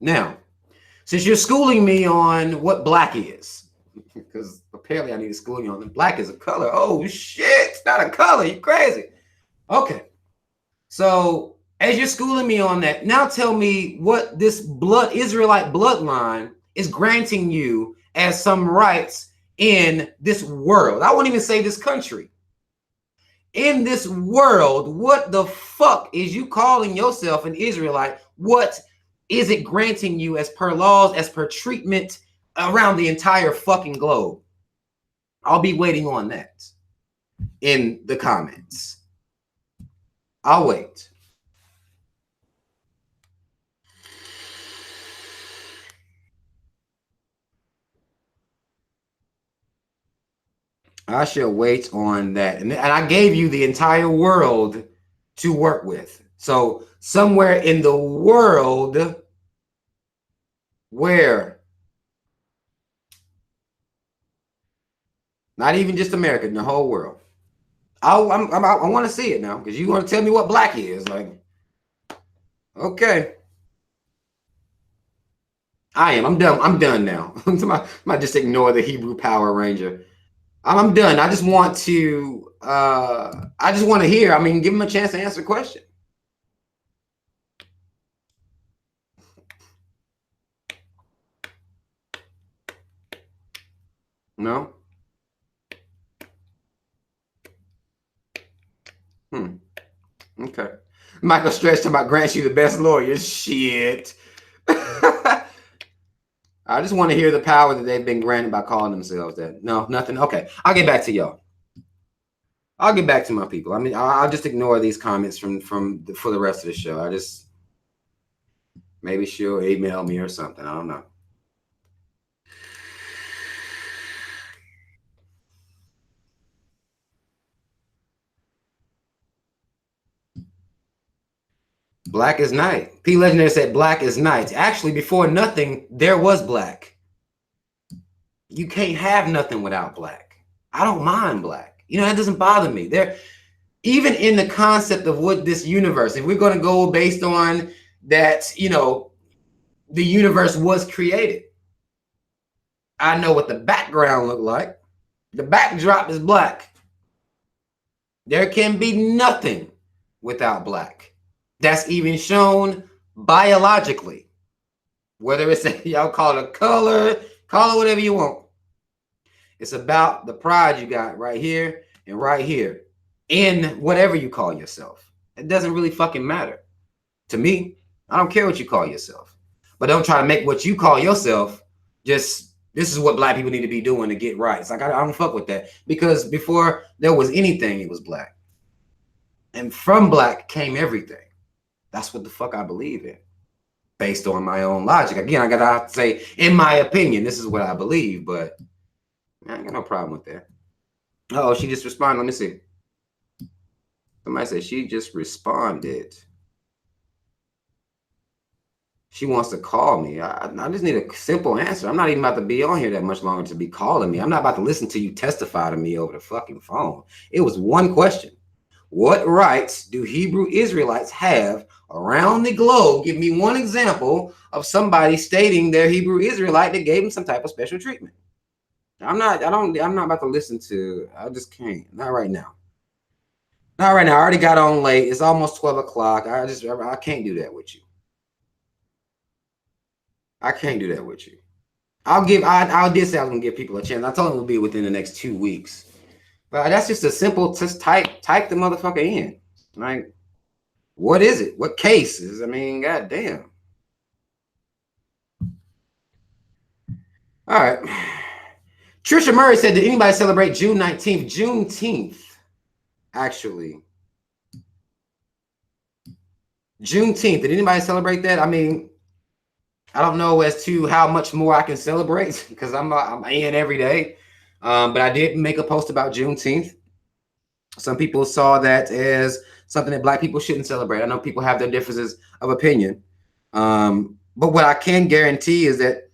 Now, since you're schooling me on what black is, because apparently I need to school you on that black is a color. Oh shit, it's not a color. You crazy. Okay. So as you're schooling me on that, now tell me what this Israelite bloodline is granting you as some rights in this world. I won't even say this country. In this world, what the fuck is you calling yourself an Israelite? What is it granting you as per laws, as per treatment around the entire fucking globe? I'll be waiting on that in the comments. I'll wait. I shall wait on that. And I gave you the entire world to work with. So somewhere in the world where Not even just America, the whole world. I want to see it now because you want to tell me what black is. Like, okay. I'm done. I'm done now. I might just ignore the Hebrew Power Ranger. I'm done. I just want to. I just want to hear. I mean, give him a chance to answer the question. No. Okay. Michael Stretch talking about grants you the best lawyer. Shit. I just want to hear the power that they've been granted by calling themselves that. No, nothing. Okay. I'll get back to y'all. I'll get back to my people. I mean, I'll just ignore these comments for the rest of the show. I just maybe she'll email me or something. I don't know. Black is night. P Legendary said black is night. Actually, before nothing, there was black. You can't have nothing without black. I don't mind black. You know, that doesn't bother me. There, even in the concept of what this universe, if we're going to go based on that, you know, the universe was created. I know what the background looked like. The backdrop is black. There can be nothing without black. That's even shown biologically. Whether it's y'all call it a color, call it whatever you want. It's about the pride you got right here and right here in whatever you call yourself. It doesn't really fucking matter to me. I don't care what you call yourself, but don't try to make what you call yourself just this is what black people need to be doing to get right. It's like I don't fuck with that because before there was anything, it was black, and from black came everything. That's what the fuck I believe in, based on my own logic. Again, I gotta say, in my opinion, this is what I believe, but I ain't got no problem with that. Oh, she just responded. Let me see. Somebody said she just responded. She wants to call me. I just need a simple answer. I'm not even about to be on here that much longer to be calling me. I'm not about to listen to you testify to me over the fucking phone. It was one question. What rights do Hebrew Israelites have around the globe? Give me one example of somebody stating they're Hebrew Israelite that gave them some type of special treatment. I'm not about to listen to, I just can't. Not right now. Not right now. I already got on late. It's almost 12 o'clock. I can't do that with you. I can't do that with you. I did say I was gonna give people a chance. I told them it would be within the next 2 weeks. But that's just a simple, just type the motherfucker in. Like, what is it? What cases? I mean, goddamn. All right. Trisha Murray said, did anybody celebrate June 19th? Juneteenth, actually. Juneteenth. Did anybody celebrate that? I mean, I don't know as to how much more I can celebrate because I'm in every day. But I did make a post about Juneteenth. Some people saw that as something that black people shouldn't celebrate. I know people have their differences of opinion. But what I can guarantee is that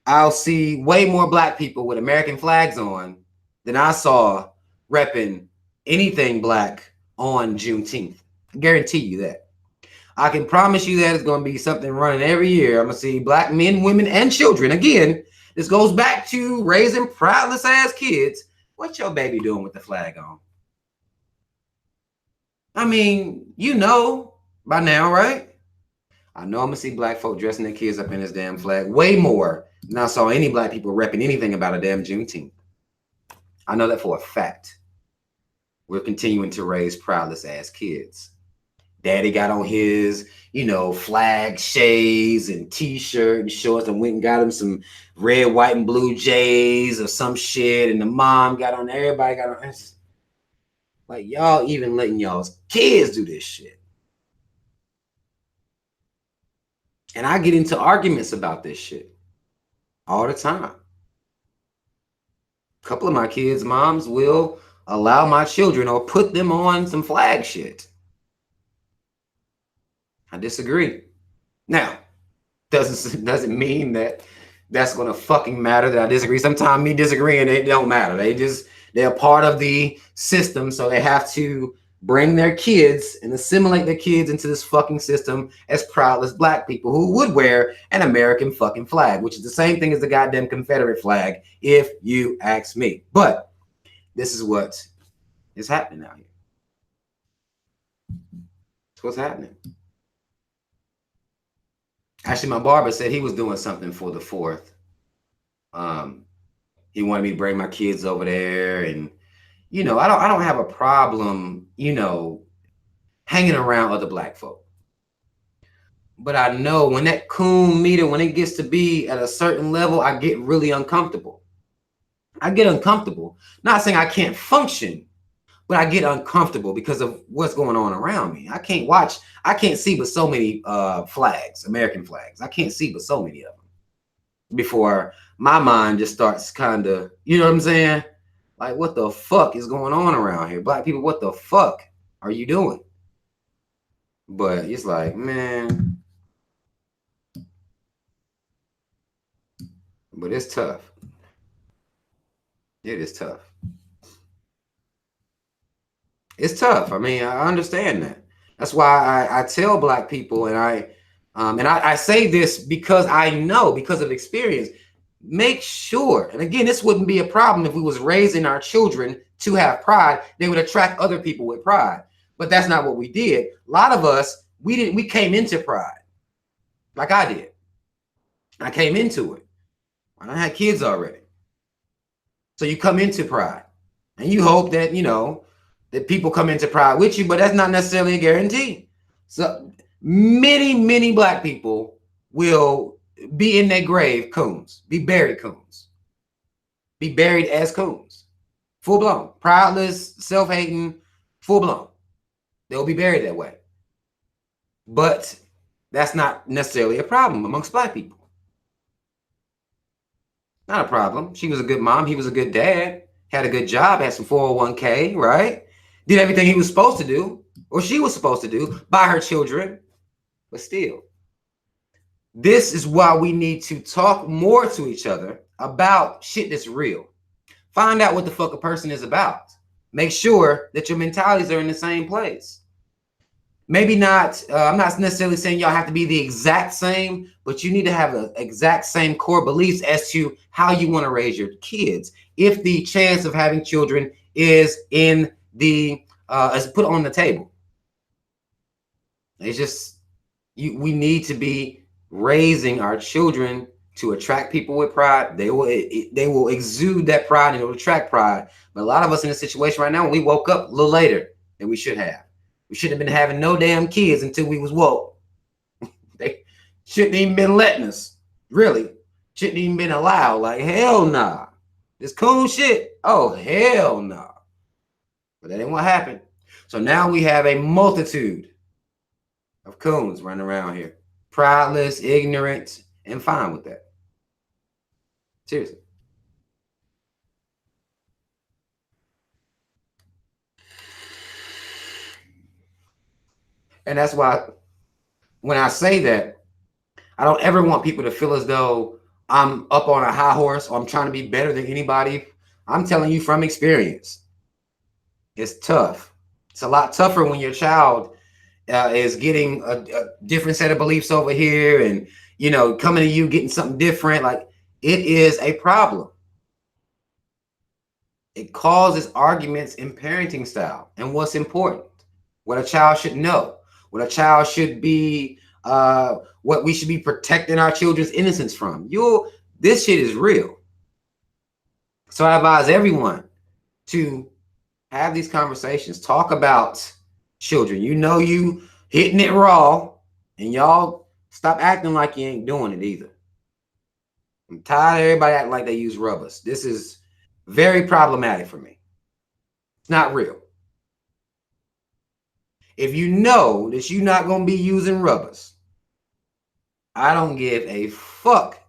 I'll see way more black people with American flags on than I saw repping anything black on Juneteenth. I guarantee you that. I can promise you that it's going to be something running every year. I'm going to see black men, women, and children. Again, this goes back to raising prideless ass kids. What's your baby doing with the flag on? I mean, you know by now, right? I know I'm going to see black folk dressing their kids up in this damn flag way more than I saw any black people repping anything about a damn Juneteenth. I know that for a fact. We're continuing to raise proudless ass kids. Daddy got on his, flag shades and t-shirt and shorts and went and got him some red, white, and blue J's or some shit. And the mom got on, everybody got on. Like, y'all even letting y'all's kids do this shit. And I get into arguments about this shit all the time. A couple of my kids' moms will allow my children or put them on some flag shit. I disagree. Now, doesn't mean that that's going to fucking matter that I disagree. Sometimes me disagreeing, they don't matter. They're part of the system, so they have to bring their kids and assimilate their kids into this fucking system as proudless black people who would wear an American fucking flag, which is the same thing as the goddamn Confederate flag, if you ask me. But this is what is happening out here. That's what's happening. Actually, my barber said he was doing something for the 4th. He wanted me to bring my kids over there, and I don't have a problem, hanging around other black folk. But I know when that coon meter, when it gets to be at a certain level, I get really uncomfortable. I get uncomfortable. Not saying I can't function, but I get uncomfortable because of what's going on around me. I can't see but so many flags, American flags. I can't see but so many of them before my mind just starts kind of, you know what I'm saying? Like, what the fuck is going on around here? Black people, what the fuck are you doing? But it's like, man, but it's tough. It is tough. It's tough. I mean, I understand that. That's why I tell black people, and I say this because I know, because of experience, make sure, and again, this wouldn't be a problem if we was raising our children to have pride. They would attract other people with pride. But that's not what we did. A lot of us, we came into pride. Like I did. I came into it. I had kids already. So you come into pride. And you hope that, that people come into pride with you, but that's not necessarily a guarantee. So many black people will be in their grave coons, be buried coons, be buried as coons, full blown, proudless, self-hating, full blown. They'll be buried that way. But that's not necessarily a problem amongst black people. Not a problem. She was a good mom. He was a good dad. Had a good job. Had some 401k, right? Did everything he was supposed to do, or she was supposed to do, by her children. But still, this is why we need to talk more to each other about shit that's real. Find out what the fuck a person is about. Make sure that your mentalities are in the same place. Maybe not, I'm not necessarily saying y'all have to be the exact same, but you need to have the exact same core beliefs as to how you want to raise your kids. If the chance of having children is in the, is put on the table. It's just, we need to be raising our children to attract people with pride. They will exude that pride and it will attract pride. But a lot of us in this situation right now, we woke up a little later than we should have. We shouldn't have been having no damn kids until we was woke. They shouldn't even been letting us. Really. Shouldn't even been allowed. Like, hell nah. This cool shit. Oh, hell nah. But that ain't what happened. So now we have a multitude of coons running around here. Proudless, ignorant, and fine with that. Seriously. And that's why when I say that, I don't ever want people to feel as though I'm up on a high horse or I'm trying to be better than anybody. I'm telling you from experience. It's tough. It's a lot tougher when your child is getting a different set of beliefs over here and, coming to you, getting something different. Like, it is a problem. It causes arguments in parenting style and what's important, what a child should know, what a child should be, what we should be protecting our children's innocence from. This shit is real. So I advise everyone to have these conversations. Talk about children. You hitting it raw, and y'all stop acting like you ain't doing it either. I'm tired of everybody acting like they use rubbers. This is very problematic for me. It's not real. If you know that you're not going to be using rubbers, I don't give a fuck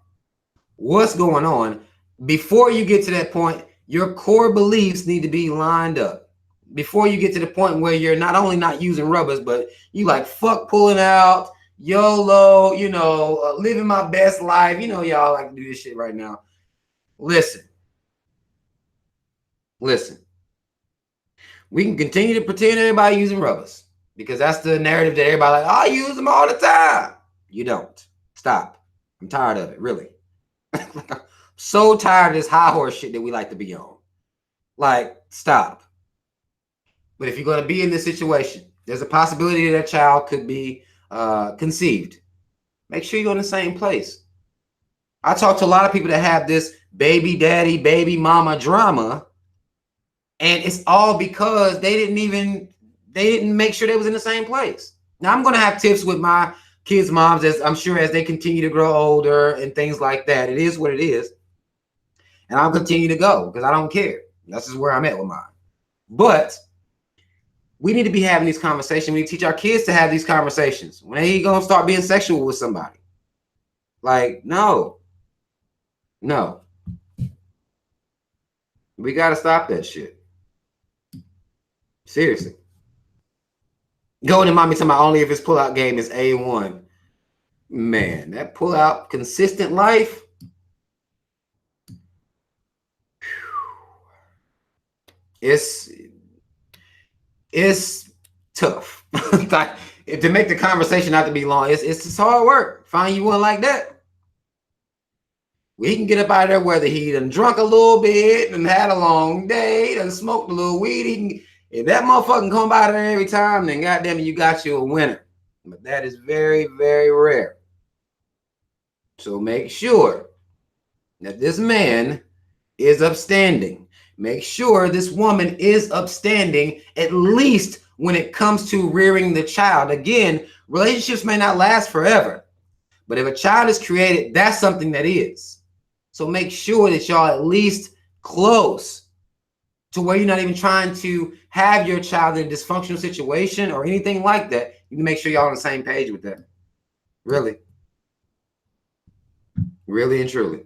what's going on. Before you get to that point, your core beliefs need to be lined up. Before you get to the point where you're not only not using rubbers, but you like fuck pulling out, YOLO, living my best life. Y'all like to do this shit right now. Listen. We can continue to pretend everybody using rubbers because that's the narrative that everybody like, I use them all the time. You don't. Stop. I'm tired of it, really. I'm so tired of this high horse shit that we like to be on. Like, stop. But if you're going to be in this situation, there's a possibility that child could be conceived. Make sure you're in the same place. I talk to a lot of people that have this baby daddy, baby mama drama, and it's all because they didn't make sure they was in the same place. Now I'm going to have tips with my kids' moms, as I'm sure as they continue to grow older and things like that. It is what it is. And I'll continue to go because I don't care. That's just where I'm at with mine. But we need to be having these conversations. We need to teach our kids to have these conversations. When they going to start being sexual with somebody? Like, no. We got to stop that shit. Seriously. Going to mommy talking about only if his pullout game is A1. Man, that pullout consistent life. It's tough. To make the conversation not to be long, it's just hard work. Find you one like that. We can get up out of there whether he done drunk a little bit and had a long day and smoked a little weed. If that motherfucker come by there every time, then goddamn it, you got you a winner. But that is very, very rare. So make sure that this man is upstanding. Make sure this woman is upstanding, at least when it comes to rearing the child. Again, relationships may not last forever, but if a child is created, that's something that is. So make sure that y'all at least close to where you're not even trying to have your child in a dysfunctional situation or anything like that. You can make sure y'all on the same page with that. Really. Really and truly.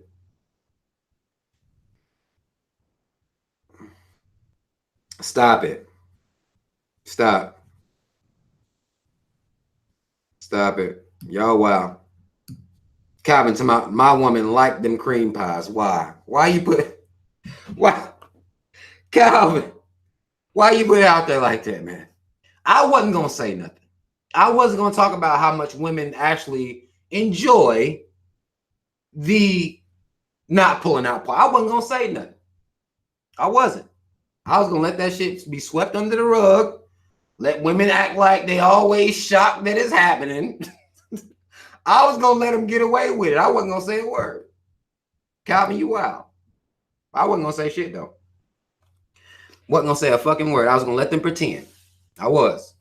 Stop it. Stop it. Y'all wow. Calvin, to my woman liked them cream pies. Why? Why? Calvin, why you put it out there like that, man? I wasn't going to say nothing. I wasn't going to talk about how much women actually enjoy the not pulling out part. I wasn't going to say nothing. I wasn't. I was going to let that shit be swept under the rug. Let women act like they always shocked that it's happening. I was going to let them get away with it. I wasn't going to say a word. Calvin, you wild. I wasn't going to say shit, though. Wasn't going to say a fucking word. I was going to let them pretend. I was.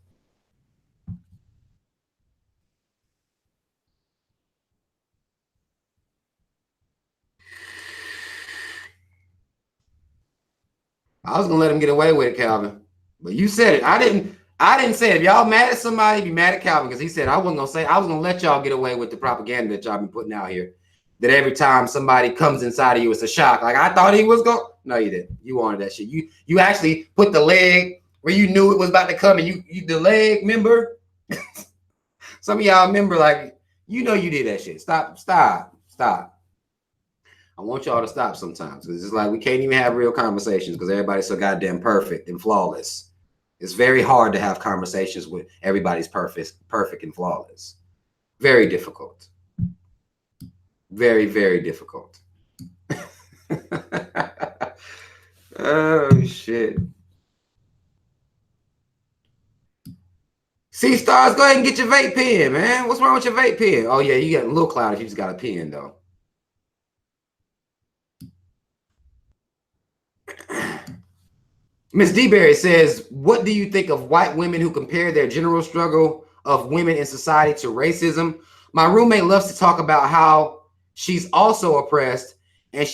I was going to let them get away with it, Calvin. But you said it. I didn't say it. If y'all mad at somebody, be mad at Calvin because he said I wasn't going to say. I was going to let y'all get away with the propaganda that y'all been putting out here. That every time somebody comes inside of you, it's a shock. Like I thought he was going. No, you didn't. You wanted that shit. You actually put the leg where you knew it was about to come, and you the leg. Remember? Some of y'all remember, like you did that shit. Stop. I want y'all to stop sometimes because it's like we can't even have real conversations because everybody's so goddamn perfect and flawless. It's very hard to have conversations with everybody's perfect and flawless. Very difficult. Very, very difficult. Oh, shit. See, Stars, go ahead and get your vape pen, man. What's wrong with your vape pen? Oh, yeah, you got a little cloud if you just got a pen, though. Miss DeBerry says, what do you think of white women who compare their general struggle of women in society to racism? My roommate loves to talk about how she's also oppressed and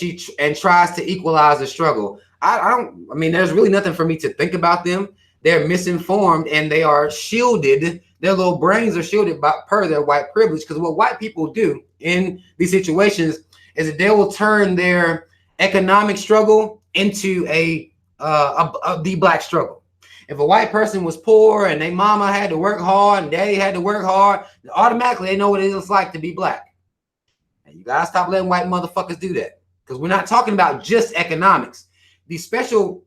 tries to equalize the struggle. I mean, there's really nothing for me to think about them. They're misinformed and they are shielded. Their little brains are shielded per their white privilege. Because what white people do in these situations is that they will turn their economic struggle into the black struggle. If a white person was poor and their mama had to work hard and daddy had to work hard, automatically they know what it is like to be black. And you gotta stop letting white motherfuckers do that. Because we're not talking about just economics. The special,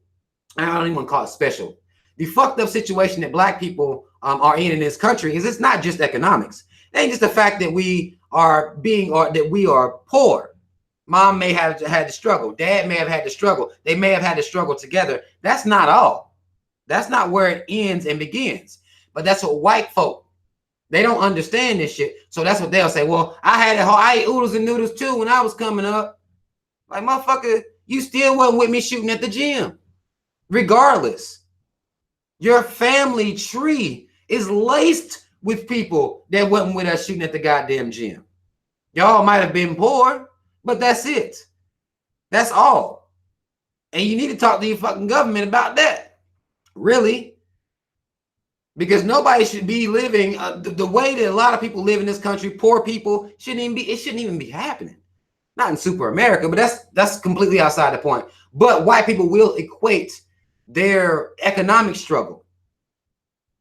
I don't even want to call it special. The fucked up situation that black people are in this country is it's not just economics. It ain't just the fact that we are that we are poor. Mom may have had to struggle. Dad may have had to struggle. They may have had to struggle together. That's not all. That's not where it ends and begins. But that's what white folk, they don't understand this shit. So that's what they'll say. Well, I ate oodles and noodles too when I was coming up. Like, motherfucker, you still wasn't with me shooting at the gym. Regardless, your family tree is laced with people that wasn't with us shooting at the goddamn gym. Y'all might have been poor, but that's it. That's all. And you need to talk to your fucking government about that. Really. Because nobody should be living the way that a lot of people live in this country. Poor people it shouldn't even be happening. Not in super America, but that's completely outside the point. But white people will equate their economic struggle,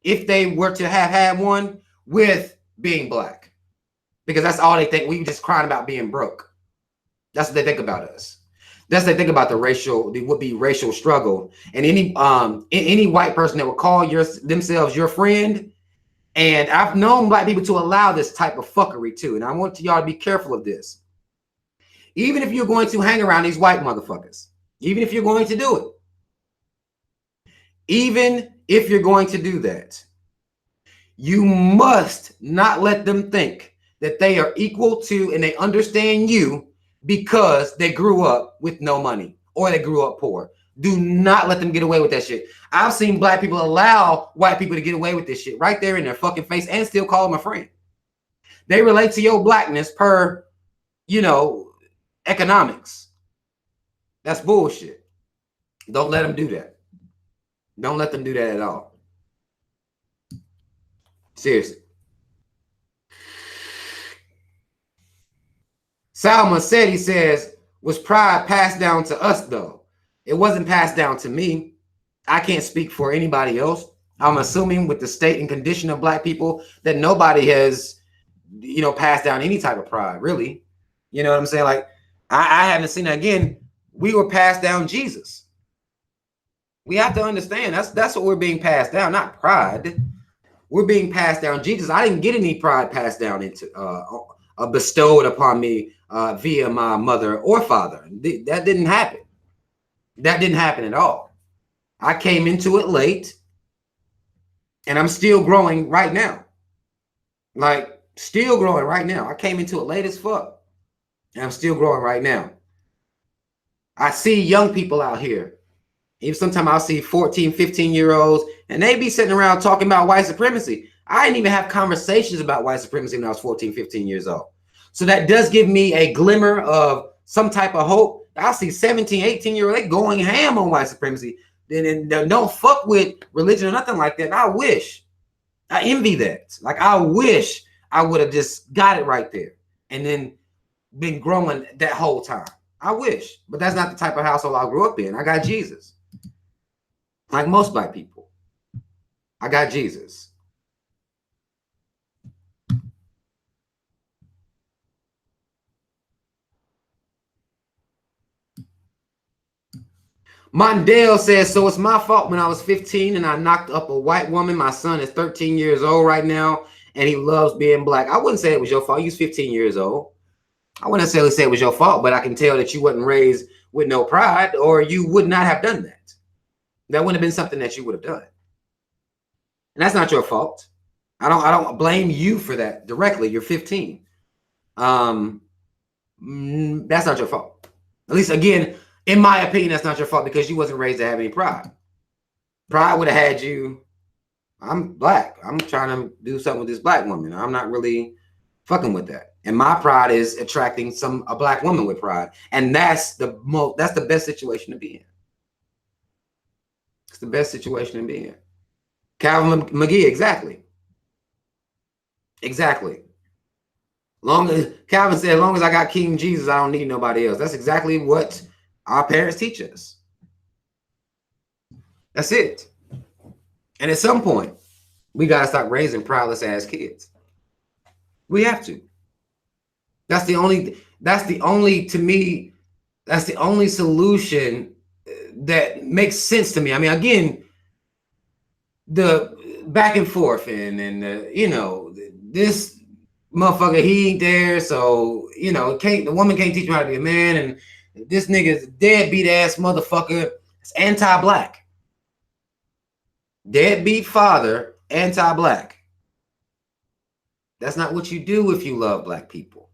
if they were to have had one, with being black. Because that's all they think. We just crying about being broke. That's what they think about us. That's what they think about the would-be racial struggle. And any white person that would call themselves your friend, and I've known black people to allow this type of fuckery too. And I want y'all to be careful of this. Even if you're going to hang around these white motherfuckers, even if you're going to do it, even if you're going to do that, you must not let them think that they are equal to and they understand you because they grew up with no money or they grew up poor. Do not let them get away with that shit. I've seen black people allow white people to get away with this shit right there in their fucking face and still call them a friend. They relate to your blackness per, economics. That's bullshit. Don't let them do that. Don't let them do that at all. Seriously. Salma said, he says, was pride passed down to us though? It wasn't passed down to me. I can't speak for anybody else. I'm assuming with the state and condition of black people that nobody has, passed down any type of pride, really. You know what I'm saying? Like, I haven't seen that. Again, we were passed down Jesus. We have to understand that's what we're being passed down, not pride. We're being passed down Jesus. I didn't get any pride passed down into bestowed upon me via my mother or father. That didn't happen. That didn't happen at all. I came into it late, and I'm still growing right now. Like, still growing right now. I came into it late as fuck, and I'm still growing right now. I see young people out here. Even sometimes I'll see 14, 15-year-olds, and they be sitting around talking about white supremacy. I didn't even have conversations about white supremacy when I was 14, 15 years old. So that does give me a glimmer of some type of hope. I'll see 17, 18-year-olds, they going ham on white supremacy. Then don't fuck with religion or nothing like that. I envy that. Like, I wish I would have just got it right there and then been growing that whole time. I wish. But that's not the type of household I grew up in. I got Jesus. Like most black people. I got Jesus. Mondale says, so it's my fault when I was 15 and I knocked up a white woman. My son is 13 years old right now, and he loves being black. I wouldn't say it was your fault. You was 15 years old. I wouldn't necessarily say it was your fault, but I can tell that you wasn't raised with no pride, or you would not have done that. That wouldn't have been something that you would have done. And that's not your fault. I don't blame you for that directly. You're 15. That's not your fault. At least, again, in my opinion, that's not your fault because you wasn't raised to have any pride. Pride would have had you, I'm black. I'm trying to do something with this black woman. I'm not really fucking with that. And my pride is attracting a black woman with pride. And that's the best situation to be in. It's the best situation to be in. Calvin McGee, exactly. Exactly. Calvin said, as long as I got King Jesus, I don't need nobody else. That's exactly what our parents teach us. That's it. And at some point, we gotta stop raising prideless ass kids. We have to. That's the only to me, that's the only solution that makes sense to me. I mean, again, the back and forth and this motherfucker, he ain't there, so the woman can't teach him how to be a man, and this nigga's deadbeat ass motherfucker. It's anti-black. Deadbeat father, anti-black. That's not what you do if you love black people.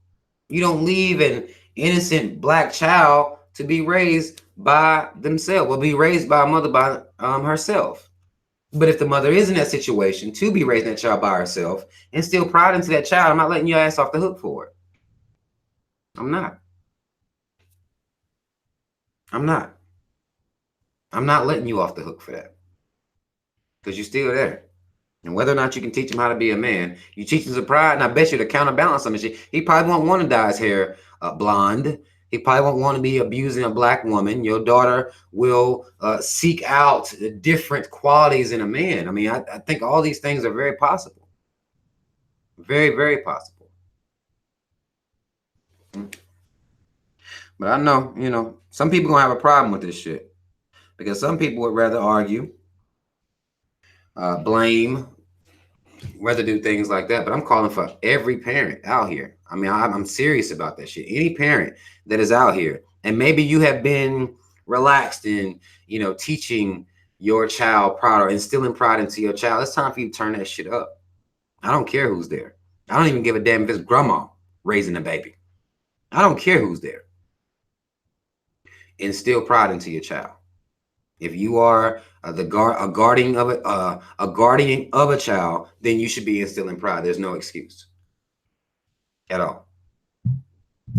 You don't leave an innocent black child to be raised by themselves, or be raised by a mother by herself. But if the mother is in that situation to be raising that child by herself, instill pride into that child, I'm not letting your ass off the hook for it. I'm not. I'm not. I'm not letting you off the hook for that. Because you're still there. And whether or not you can teach him how to be a man, you teach him some pride, and I bet you to counterbalance some shit. He probably won't want to dye his hair blonde. He probably won't want to be abusing a black woman. Your daughter will seek out different qualities in a man. I mean, I think all these things are very possible. Very, very possible. But I know, some people gonna have a problem with this shit. Because some people would rather argue, blame, rather do things like that. But I'm calling for every parent out here. I mean, I'm serious about that shit. Any parent that is out here, and maybe you have been relaxed in, teaching your child pride or instilling pride into your child, it's time for you to turn that shit up. I don't care who's there. I don't even give a damn if it's grandma raising a baby. I don't care who's there. Instill pride into your child. If you are a guardian of a child, then you should be instilling pride. There's no excuse at all.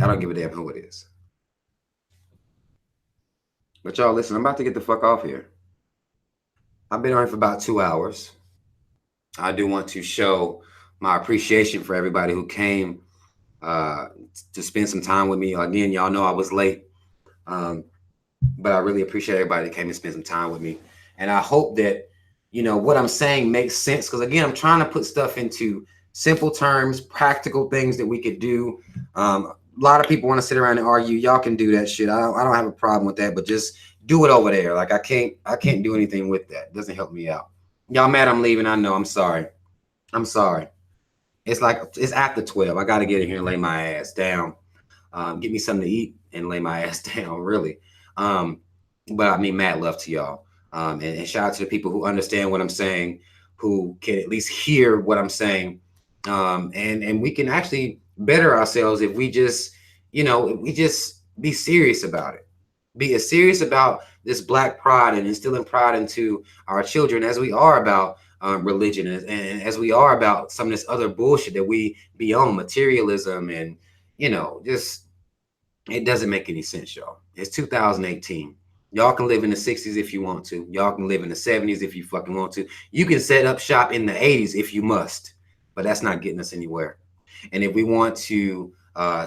I don't give a damn who it is. But y'all, listen, I'm about to get the fuck off here. I've been on here for about 2 hours. I do want to show my appreciation for everybody who came to spend some time with me. Again, y'all know I was late. But I really appreciate everybody that came and spent some time with me. And I hope that, what I'm saying makes sense. Because, again, I'm trying to put stuff into simple terms, practical things that we could do. A lot of people want to sit around and argue. Y'all can do that shit. I don't have a problem with that. But just do it over there. Like, I can't do anything with that. It doesn't help me out. Y'all mad I'm leaving? I know. I'm sorry. It's like it's after 12. I got to get in here and lay my ass down. Get me something to eat and lay my ass down, really. But I mean, mad love to y'all. And shout out to the people who understand what I'm saying, who can at least hear what I'm saying. And we can actually better ourselves if we just, be serious about it. Be as serious about this black pride and instilling pride into our children as we are about religion, and as we are about some of this other bullshit that we be on, materialism, and just, it doesn't make any sense, y'all. It's 2018. Y'all can live in the 60s if you want to. Y'all can live in the 70s if you fucking want to. You can set up shop in the 80s if you must, but that's not getting us anywhere. And if we want to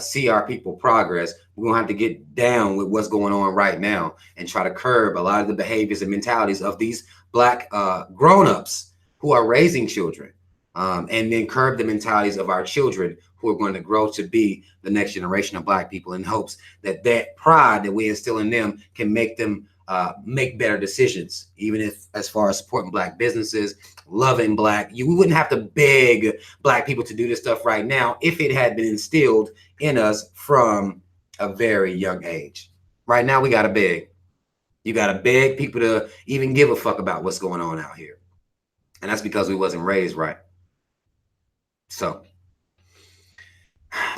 see our people progress, we're gonna have to get down with what's going on right now and try to curb a lot of the behaviors and mentalities of these black grown-ups who are raising children, and then curb the mentalities of our children who are going to grow to be the next generation of black people, in hopes that that pride that we instill in them can make them make better decisions, even if as far as supporting black businesses, loving black. We wouldn't have to beg black people to do this stuff right now if it had been instilled in us from a very young age. Right now, we got to beg. You got to beg people to even give a fuck about what's going on out here. And that's because we wasn't raised right. So,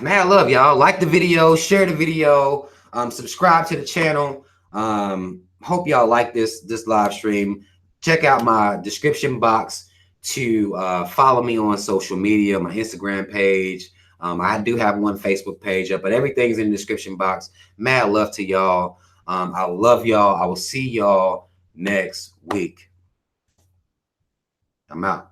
man, I love y'all. Like the video, share the video, subscribe to the channel. Hope y'all like this live stream. Check out my description box to follow me on social media, my Instagram page. I do have one Facebook page up, but everything's in the description box. Mad love to y'all. I love y'all. I will see y'all next week. I'm out.